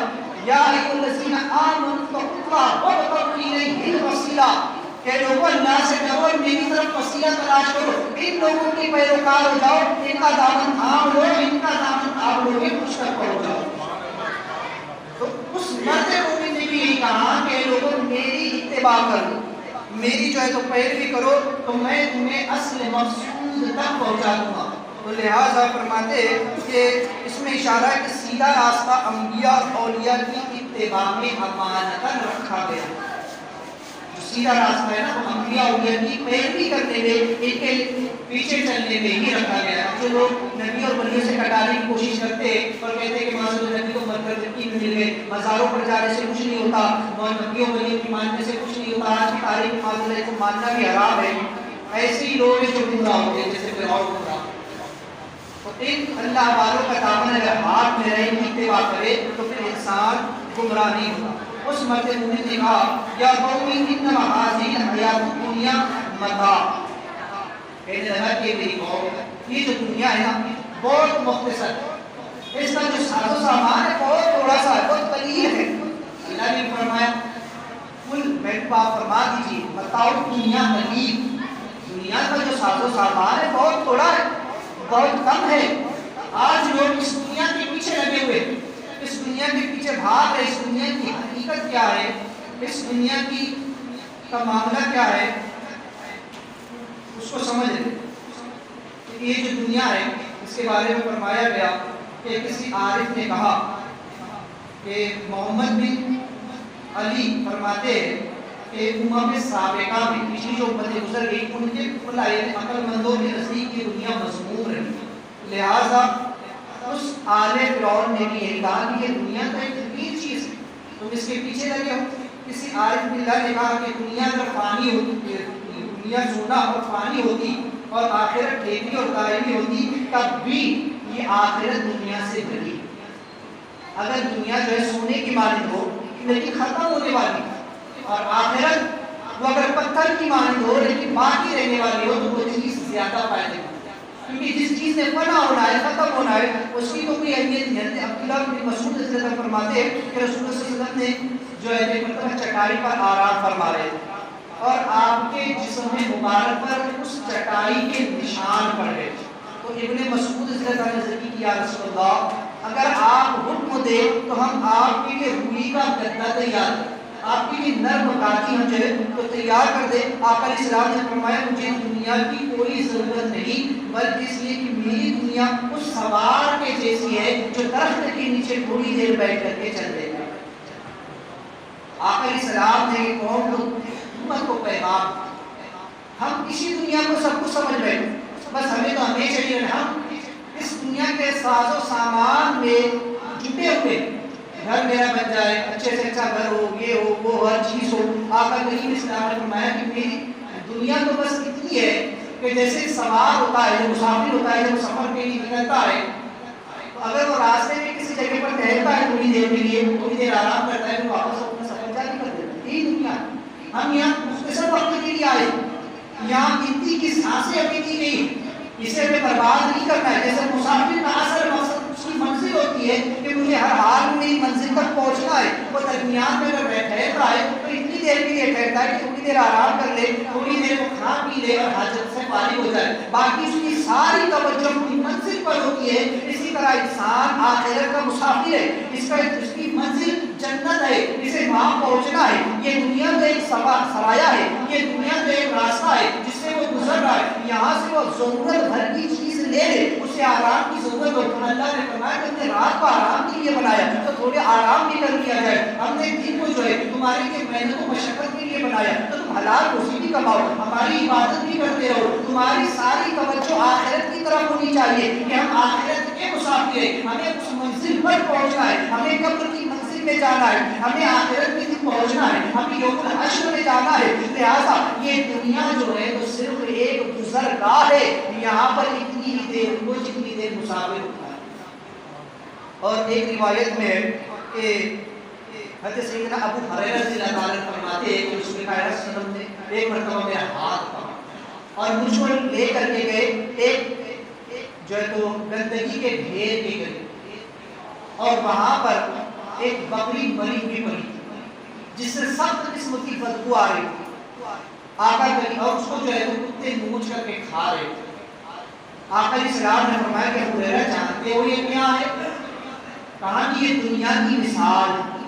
[SPEAKER 1] یا ایھا الذین آمنوا اتقوا اللہ وابتغوا الیہ الوسیلہ، کہ لوگوں اللہ سے ڈرو، میری طرف وسیلہ تلاش کرو، ان لوگوں کی پیروکار ہو جاؤ، ان کا دامن تھام لو، ان کا دامن تھام لو گے کچھ تک پہنچ جاؤ۔ تو اس مرد مومن نے بھی یہی کہا کہ لوگوں میری اتباع کرو، میری جو ہے تو پیروی کرو، تو میں تمہیں اصل مقصود تک پہنچا دوں گا۔ تو لہٰذا فرماتے کہ اس میں اشارہ ہے کہ سیدھا راستہ انبیاء اور اولیاء کی اتباع میں امانتاً رکھا گیا۔ جو سیدھا راستہ ہے نا وہ انبیاء اولیاء کی پیروی کرنے میں، ان کے پیچھے چلنے میں ہی رکھا گیا۔ جو لوگ نبی اور ولیوں سے کٹانے کی کوشش کرتے اور کہتے ہیں کہ معصوم نبی کو مرتبہ مل گئے، مزاروں پر جانے سے کچھ نہیں ہوتا، نبیوں ولیوں کی ماننے سے کچھ نہیں ہوتا، آج کی تاریخ میں معصوم کو ماننا بھی حرام ہے، ایسے ہی لوگ جو گمراہ ہوتے ہیں جیسے فرعون گمراہ۔ تو ان اللہ والوں کا دامن اگر ہاتھ میں رہے، اتباع کرے تو پھر انسان گمراہ نہیں ہوتا۔ اس مرد مومن نے کہا یا قومی انما ھذہ الحیات الدنیا متاع، کہنے لگا کہ میری قوم یہ جو دنیا ہے نا بہت مختصر ہے، اس کا جو ساز و سامان ہے بہت تھوڑا سا ہے، بہت قلیل ہے۔ اللہ نے فرمایا کل میں آپ فرما دیجیے متاع الدنیا قلیل، دنیا کا جو ساز و سامان ہے بہت تھوڑا ہے، بہت کم ہے۔ آج لوگ اس دنیا کے پیچھے لگے ہوئے، اس دنیا کے پیچھے بھاگ رہے، اس دنیا کی حقیقت کیا ہے، اس دنیا کی کا معاملہ کیا ہے اس کو سمجھ لیں۔ کہ یہ جو دنیا ہے اس کے بارے میں فرمایا گیا کہ کسی عارف نے کہا کہ محمد بن علی فرماتے ہیں کہ امم سابقہ میں پچھلی جو امتیں گزر گئی ان کے عقل مندوں کے نزدیک یہ دنیا مذموم رہی، لہٰذا اس آل فرعون نے بھی یہی کہا کہ یہ دنیا تو ایک حقیر چیز ہے، تم اس کے پیچھے لگے ہو۔ کسی عارف باللہ نے کہا کہ دنیا اگر فانی ہوتی، دنیا سونا اور فانی ہوتی اور آخرت ٹھیکری اور دائمی ہوتی تب بھی یہ آخرت دنیا سے بڑی۔ اگر دنیا جو ہے سونے کی مانند ہو لیکن ختم ہونے والی، اور آخرت وہ اگر پتھر کی مانند ہو لیکن باقی رہنے والی ہو تو وہ چیز زیادہ فائدے مند، کیونکہ جس چیز نے فنا ہونا ہے، ختم ہونا ہے، اس کی تو کوئی اہمیت نہیں ہے۔ عبداللہ بن مسعود رضی اللہ عنہ فرماتے ہیں کہ رسول اللہ صلی اللہ علیہ وسلم نے جو ہے ایک مرتبہ چٹائی پر آرام فرما رہے تھے اور آپ کے جسم مبارک پر اس چٹائی کے نشان پڑ گئے، تو ابن مسعود رضی اللہ عنہ نے ذکر کیا رسول اللہ اگر آپ حکم دے تو ہم آپ کے لیے روئی کا گدا تیار کریں، آپ کے لیے نرم کاٹی ہم جو ہے تو تیار کر دے۔ آپ علیہ السلام نے فرمایا مجھے دنیا کی کوئی ضرورت نہیں، بلکہ اس لیے کہ میری دنیا اس سوار کے جیسی ہے جو درخت کے نیچے تھوڑی دیر بیٹھ کر کے چل دے گا۔ آپ علیہ السلام نے قوم کو امت کو پیغام ہم اسی دنیا کو سب کچھ سمجھ بیٹھے، بس ہمیں تو ہمیشہ چلیے ہم اس دنیا کے ساز و سامان میں جٹے ہوئے، گھر میرا بن جائے، اچھے سے اچھا گھر ہو، یہ ہو وہ ہر چیز ہو۔ آقا کریم اسلام نے فرمایا کہ میری دنیا تو بس اتنی ہے کہ جیسے سوار ہوتا ہے، مسافر ہوتا ہے، جب سفر کے لیے نکلتا ہے تو اگر وہ راستے میں کسی جگہ پر ٹھہرتا ہے تھوڑی دیر کے لیے، تھوڑی دیر آرام کرتا ہے، تو واپس اپنا سفر جاری کر دیتا ہے۔ یہی دنیا ہم یہاں مختصر وقت کے لیے آئے، یہاں گنتی کی سانسیں ابھی دی نہیں، اسے ہمیں برباد نہیں کرنا ہے۔ جیسے مسافر کا اصل مقصد اس کی منزل ہوتی ہے کہ مجھے ہر حال میں میری منزل تک پہنچنا ہے، وہ درمیان میں اگر ٹھہرتا ہے تو اتنی دیر کے لیے ٹھہرتا ہے کہ تھوڑی دیر آرام کر لے، تھوڑی دیر وہ کھا پی لے اور حاجت سے فارغ ہو جائے، باقی اس کی ساری توجہ اپنی منزل پر ہوتی ہے۔ اسی طرح انسان آخرت کا مسافر ہے، اس کی منزل جنت ہے، اسے وہاں پہنچنا ہے۔ یہ دنیا تو ایک سرایہ ہے، یہ دنیا تو ایک راستہ ہے جس سے وہ گزر رہا ہے، یہاں سے وہ ضرورت بھر کی چیز لے لے، اسے آرام کی ضرورت ہو۔ اللہ نے فرمایا کہ ہم نے رات کو آرام کے لیے بنایا تو تھوڑے آرام بھی کر لیا جائے، ہم نے دن کو جو ہے تمہارے لیے محنت و مشقت کے لیے بنایا تو تم حلال روزی بھی کماؤ، ہماری عبادت بھی کرتے رہو، تمہاری ساری توجہ آخرت کی طرف ہونی چاہیے کہ ہم آخرت کے مسافر ہیں، ہمیں اس منزل پر پہنچنا ہے، ہمیں قبر کی منزل میں جانا ہے، ہمیں آخرت میں پہنچنا ہے، ہمیں یوم الحشر میں جانا ہے۔ لہٰذا یہ دنیا جو ہے تو صرف ایک گزرگاہ ہے، یہاں پر اتنی دیر کو جتنی دیر مسافر ہوتا ہے۔ اور ایک روایت میں ہے کہ حضرت سیدنا ابو ہریرہ رضی اللہ عنہ فرماتے ہیں کہ رسول اللہ صلی اللہ علیہ وسلم نے ایک مرتبہ میرا ہاتھ پکڑا اور مجھ کو لے کر کے گئے ایک جو ہے تو گندگی کے ڈھیر کے قریب، اور وہاں پر ایک بکری مری ہوئی پڑی جس سے سخت قسم کی بدبو آ رہی تھی، آقا کریم اور اس کو جو ہے تو کتے نوچ کر کے کھا رہے تھے۔ آقا علیہ السلام نے فرمایا کہ ابو ہریرہ جانتے ہو یہ کیا ہے؟ کہا کہ یہ دنیا کی مثال ہے،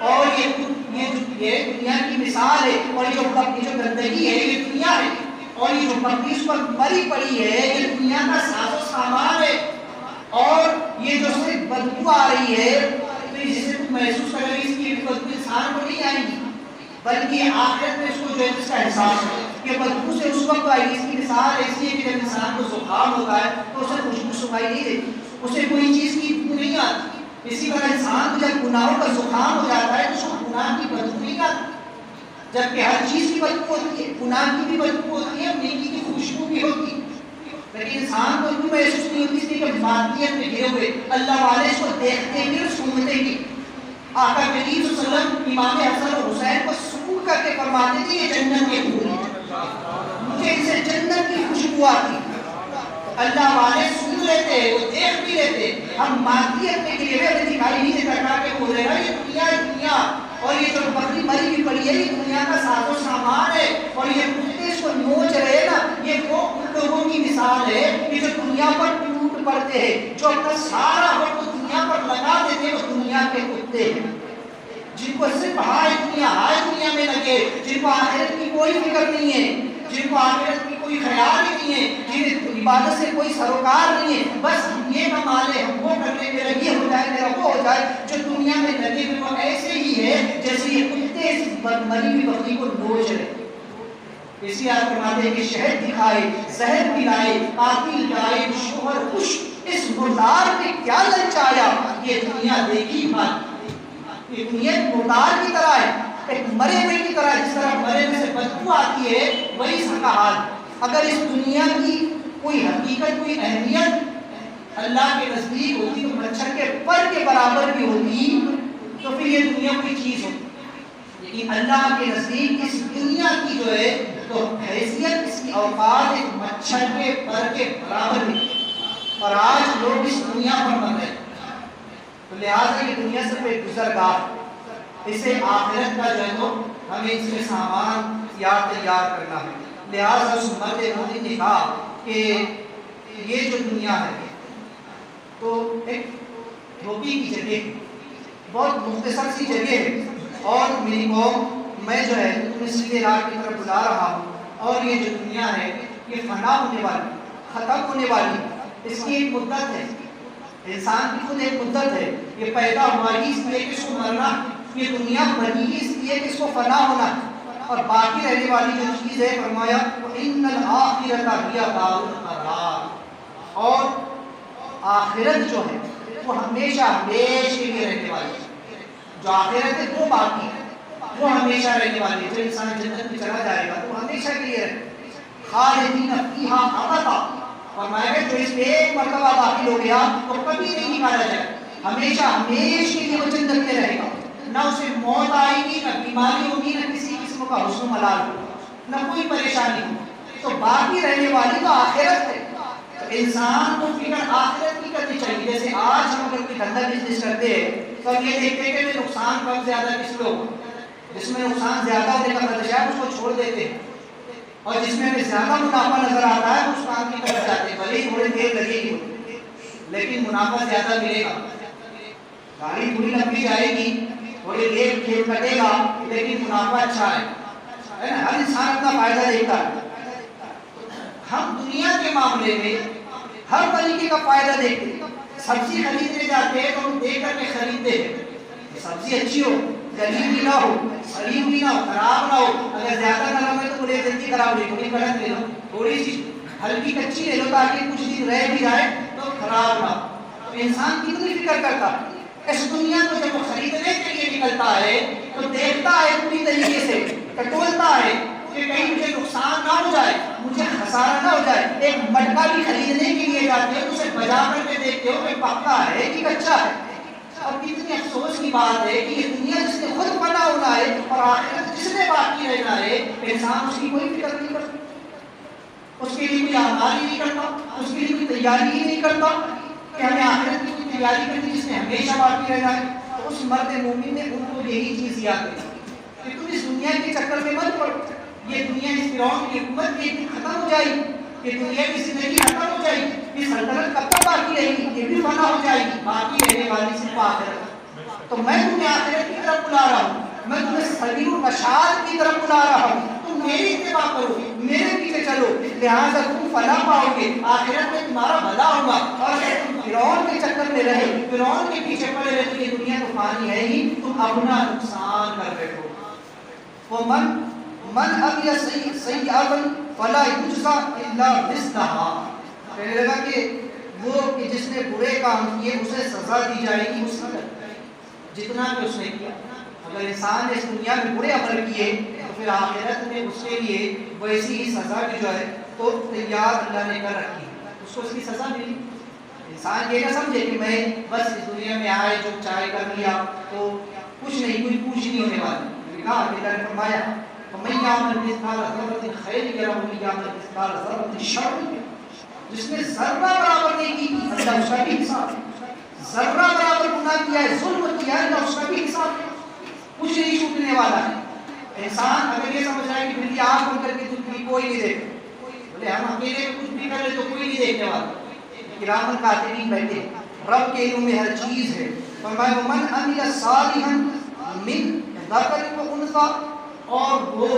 [SPEAKER 1] اور یہ دنیا کی مثال ہے، اور یہ جو گندگی ہے یہ دنیا ہے، اور یہ جو بکری اس پر مری پڑی ہے یہ دنیا کا ساز و سامان ہے، اور یہ جو صرف بدبو آ رہی ہے تو جسے تم محسوس کر رہے اس کی بدبو انسان کو نہیں آئے گی، بلکہ آخرت میں اس کو جو ہے اس کا احساس ہے کہ بدبو سے اس وقت آئی۔ اس کی مثال ایسی ہے کہ جب انسان کو زکام ہوتا ہے تو اسے خوشبو سنائی نہیں دیتی، اسے کوئی چیز کی بدبو نہیں آتی۔ اسی طرح انسان کو جب گناہوں کا زکام ہو جاتا ہے تو اس کو گناہ کی بدبو نہیں آتی، جبکہ ہر چیز کی بدبو ہوتی ہے، گناہ کی بھی بدبو ہوتی ہے، نیکی کی خوشبو بھی ہوتی ہے، لیکن انسان کو کیوں محسوس نہیں ہوتی؟ اس لیے کہ مادیت میں گرے ہوئے اللہ والے اس کو دیکھتے بھی اور سونگتے بھی۔ آقا کریم صلی اللہ علیہ وسلم امام حسن اور حسین کو سونگ کر کے فرماتے تھے یہ جنت کے پھول ہیں، مجھے ان سے جنت کی خوشبو آتی۔ اللہ والے سن لیتے ہیں، وہ دیکھ بھی لیتے، ہم مادیت میں گرے ہوئے ہمیں دکھائی نہیں دیتا، کہا کہ بول رہے یہ دنیا ہے دنیا، اور یہ جو بکری مری ہوئی پڑی ہے یہ دنیا کا ساز و سامان ہے، اور یہ کتے اس کو نوچ رہے نا یہ وہ ان لوگوں کی مثال ہے کہ جو دنیا پر ٹوٹ پڑتے ہیں، جو اپنا سارا وقت دنیا پر لگا دیتے ہیں، وہ دنیا کے کتے ہیں جن کو صرف ہائے دنیا میں لگے، جن کو آخرت کی کوئی فکر نہیں ہے، جن کو آخرت کی کوئی خیال ہی نہیں ہے، جنہیں عبادت سے کوئی سروکار نہیں ہے، بس یہ کما لے ہم وہ کرنے میرا یہ ہو جائے میرا وہ ہو جائے۔ جو دنیا میں لگے ہوئے وہ ایسے ہی ہے جیسے یہ کتے اس مری ہوئی بکری کو نوچ رہے۔ اسی آپ فرماتے ہیں کہ شہد دکھائے زہر پلائے قاتل جائے شوہر خوش، اس مردار پہ کیا للچایا، یہ دنیا دیکھی بات، یہ دنیا مردار کی طرح ہے، ایک مرے ہوئے کی طرح، جس طرح مرے ہوئے سے بدبو آتی ہے وہی اس کا حال۔ اگر اس دنیا کی کوئی حقیقت کوئی اہمیت اللہ کے نزدیک ہوتی تو مچھر کے پر کے برابر بھی ہوتی تو پھر یہ دنیا کوئی چیز ہوتی، لیکن اللہ کے نزدیک اس دنیا کی جو ہے تو حیثیت اس کی اوقات ایک مچھر کے پر کے برابر نہیں، اور آج لوگ اس دنیا پر مر رہے ہیں۔ تو لہٰذا یہ دنیا صرف ایک گزرگاہ، اسے آخرت کا جو ہے تو ہمیں اس میں سامان تیار کرنا ہے۔ لہٰذا اس مرد مومن نے کہا کہ یہ جو دنیا ہے تو ایک دھوبی کی جگہ ہے، بہت مختصر سی جگہ ہے، اور میری قوم میں جو ہے تمہیں سیدھے راہ کی طرف بلا رہا ہوں، اور یہ جو دنیا ہے یہ فنا ہونے والی ختم ہونے والی، اس کی ایک مدت ہے، انسان کی خود ایک مدت ہے، یہ پیدا ہوا ہی اس لیے کہ اس کو مرنا، یہ دنیا بنی ہی اس لیے کہ اس کو فنا ہونا، اور باقی رہنے والی جو چیز ہے فرمایا وَإِنَّ الْآخِرَةَ هِيَ دَارُ الْقَرَارِ، اور آخرت جو ہے وہ ہمیشہ ہمیشہ کے لیے رہنے والی ہے، جو آخرت ہے وہ باقی ہے، وہ ہمیشہ رہنے والی ہے، جب انسان جنت میں چلا جائے گا تو وہ ہمیشہ کے لیے رہے، خالدین فیہا ابدا، فرمایا کہ جو اس میں ایک مرتبہ داخل ہو گیا تو کبھی نہیں نکالا جائے، ہمیشہ ہمیشہ کے لیے وہ جنت میں رہے گا، نہ اسے موت آئے گی، نہ بیماری ہوگی، نہ کسی قسم کا حسن و ملال ہوگا، نہ کوئی پریشانی ہوگی، تو باقی رہنے والی تو آخرت ہے۔ تو انسان کو فکر آخرت کی کرنی چاہیے، جیسے آج ہم اگر کوئی دھندا بزنس کرتے ہیں تو ہم یہ دیکھتے ہیں کہ نقصان کم زیادہ کس کو، جس میں نقصان زیادہ ہونے کا خدشہ ہے اس کو چھوڑ دیتے ہیں، اور جس میں ہمیں زیادہ منافع نظر آتا ہے اس کام کی طرف جاتے ہیں، بھلے ہی تھوڑی دیر لگے گی لیکن منافع زیادہ ملے گا، گاڑی تھوڑی لمبی جائے گی، تھوڑی دیر کھیت کٹے گا لیکن منافع اچھا ہے نا، ہر انسان اپنا فائدہ دیکھتا ہے۔ ہم دنیا کے معاملے میں ہر طریقے کا فائدہ دیکھتے ہیں، سبزی خریدنے جاتے ہیں تو ہم دیکھ کر کے خریدتے ہیں، سبزی اچھی ہو گلی بھی نہ ہو، سڑی ہوئی نہ ہو، خراب نہ ہو. اگر زیادہ نرم ہے تو بولے جلدی خراب ہو، تھوڑی کڑک لے لو، تھوڑی سی ہلکی کچی لے لو تاکہ کچھ دن رہ بھی جائے تو خراب نہ ہو. تو انسان کتنی فکر کرتا ہے اس دنیا کو. جب وہ خریدنے کے لیے نکلتا ہے تو دیکھتا ہے پوری طریقے سے، ٹٹولتا ہے کہ کہیں مجھے نقصان نہ ہو جائے، مجھے خسارہ نہ ہو جائے. ایک مٹکا بھی خریدنے کے لیے جاتے ہو تو اسے بجا کر کے دیکھتے ہو کہ پکا ہے کہ کچا ہے. اور کتنی افسوس کی بات ہے کہ یہ دنیا جس نے خود بنا ہونا ہے اور آخرت جس نے باقی رہنا ہے، انسان اس کی کوئی فکر نہیں کرتا، اس کے لیے کوئی اعمال ہی نہیں کرتا، اس کے لیے کوئی تیاری ہی نہیں کرتا کہ ہمیں آخرت کی کوئی تیاری کرنی جس نے ہمیشہ باقی رہنا ہے. تو اس مرد مومن نے ان کو یہی چیز یاد دی کہ تم اس دنیا کے چکر میں مت پڑو. یہ دنیا اس فرعون کی حکومت ایک دن ختم ہو جائے گی، یہ دنیا کی زندگی ختم ہو جائے گی، یہ سلطنت کب تک باقی رہے گی؟ یہ بھی فنا ہو جائے گی. باقی رہنے والی صرف آخرت. تو میں تمہیں آخرت کی طرف بلا رہا ہوں، میں تمہیں سبیل الرشاد کی طرف بلا رہا ہوں. تم میری اتباع کرو، میرے پیچھے چلو، لہٰذا تم فلاح پاؤ گے، آخرت میں تمہارا بھلا ہوگا. اور اگر تم فرعون کے چکر میں رہے، فرعون کے پیچھے پڑے رہے تو یہ دنیا تو فانی ہے ہی، تم اپنا نقصان کر رہے ہو. وہ من عمل سیئۃ فلا یجزی الا مثلها. کہنے لگا کہ وہ کہ جس نے برے کام کیے اسے سزا دی جائے گی اس قدر جتنا کہ اس نے کیا. اگر انسان نے اس دنیا میں برے عمل کیے تو پھر آخرت میں اس کے لیے ویسی ہی سزا بھی جو ہے تو تیار اللہ نے کر رکھی ہے، اس کو اس کی سزا ملی. انسان یہ نہ سمجھے کہ میں بس اس دنیا میں آئے جو چاہے کر لیا تو کچھ نہیں، کوئی پوچھ نہیں ہونے والی. کہا کہ اللہ نے فرمایا فَمَن يَعْمَلْ مِثْقَالَ ذَرَّةٍ خَيْرًا يَرَهُ وَمَن يَعْمَلْ مِثْقَالَ ذَرَّةٍ شَرًّا يَرَهُ. جس نے ذرہ برابر نیکی کی اللہ اس کا بھی حساب ہے، ذرہ برابر گناہ کیا ہے، ظلم کیا ہے، اللہ اس کا بھی حساب ہے. کچھ نہیں چھوٹنے والا ہے. انسان اگر یہ سمجھ رہا ہے کہ بلی آنکھ بند کر کے تجھ کوئی نہیں دیکھتا، بولے ہم اکیلے کچھ بھی کر لیں تو کوئی نہیں دیکھنے والا. کرام کاتبین بیٹھے، رب کے علم میں ہر چیز ہے. فرمایا وَمَنْ عَمِلَ صَالِحًا مِنْ ذَكَرٍ وَأُنثىٰ. اور وہ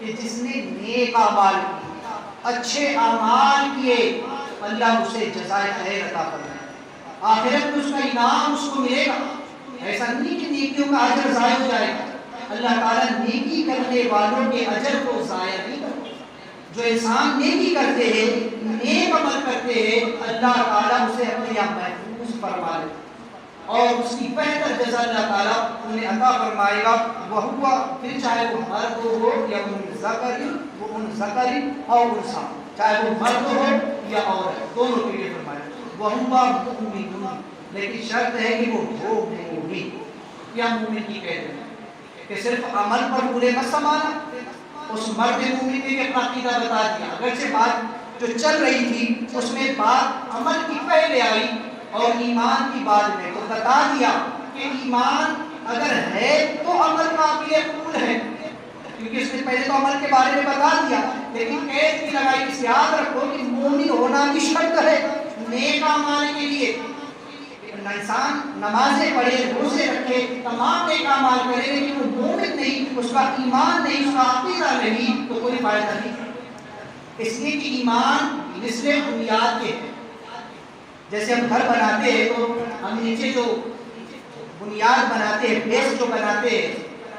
[SPEAKER 1] کہ جس نے نیک اعمال کیے، اچھے اعمال کیے، اللہ اسے جزائے خیر عطا فرمائے. آخرت میں اس کا انعام اس کو ملے گا. ایسا نہیں کہ نیکیوں کا اجر ضائع ہو جائے گا. اللہ تعالیٰ نیکی کرنے والوں کے اجر کو ضائع نہیں کرتا. جو انسان نیکی کرتے ہیں، نیک عمل کرتے ہیں، اللہ تعالیٰ اسے اپنے یہاں محفوظ فرما لے اور اس کی بہتر جزا اللہ تعالیٰ انہیں عطا فرمائے گا. وہوا پھر چاہے وہ مرد ہو یا ذکر اور انثیٰ، چاہے وہ مرد ہو یا عورت، دونوں کے لیے فرمایا. وہوا مؤمن، لیکن شرط ہے کہ وہ ہو مومن. یا مومن کی کہتے ہیں کہ صرف عمل پر برے مت سمانا. اس مرد مومن نے بھی اپنا عقیدہ بتا دیا، اگرچہ بات جو چل رہی تھی اس میں بات عمل کی پہلے آئی اور ایمان کی بعد میں، تو بتا دیا کہ ایمان اگر ہے تو عمل قابل قبول ہے، کیونکہ اس نے پہلے تو عمل کے بارے میں بتا دیا. لیکن قید بھی لگائی، اس یاد رکھو کہ مومن ہونا بھی شرط ہے نیک اعمال کے لیے. انسان نمازیں پڑھے، روزے رکھے، تمام نیک اعمال کرے، لیکن وہ مومن نہیں، اس کا ایمان نہیں، اس کا عقیدہ نہیں، تو کوئی فائدہ نہیں. اس لیے کہ ایمان مثل بنیاد کے، جیسے ہم گھر بناتے ہیں تو ہم نیچے جو بنیاد بناتے ہیں، بیس جو بناتے ہیں،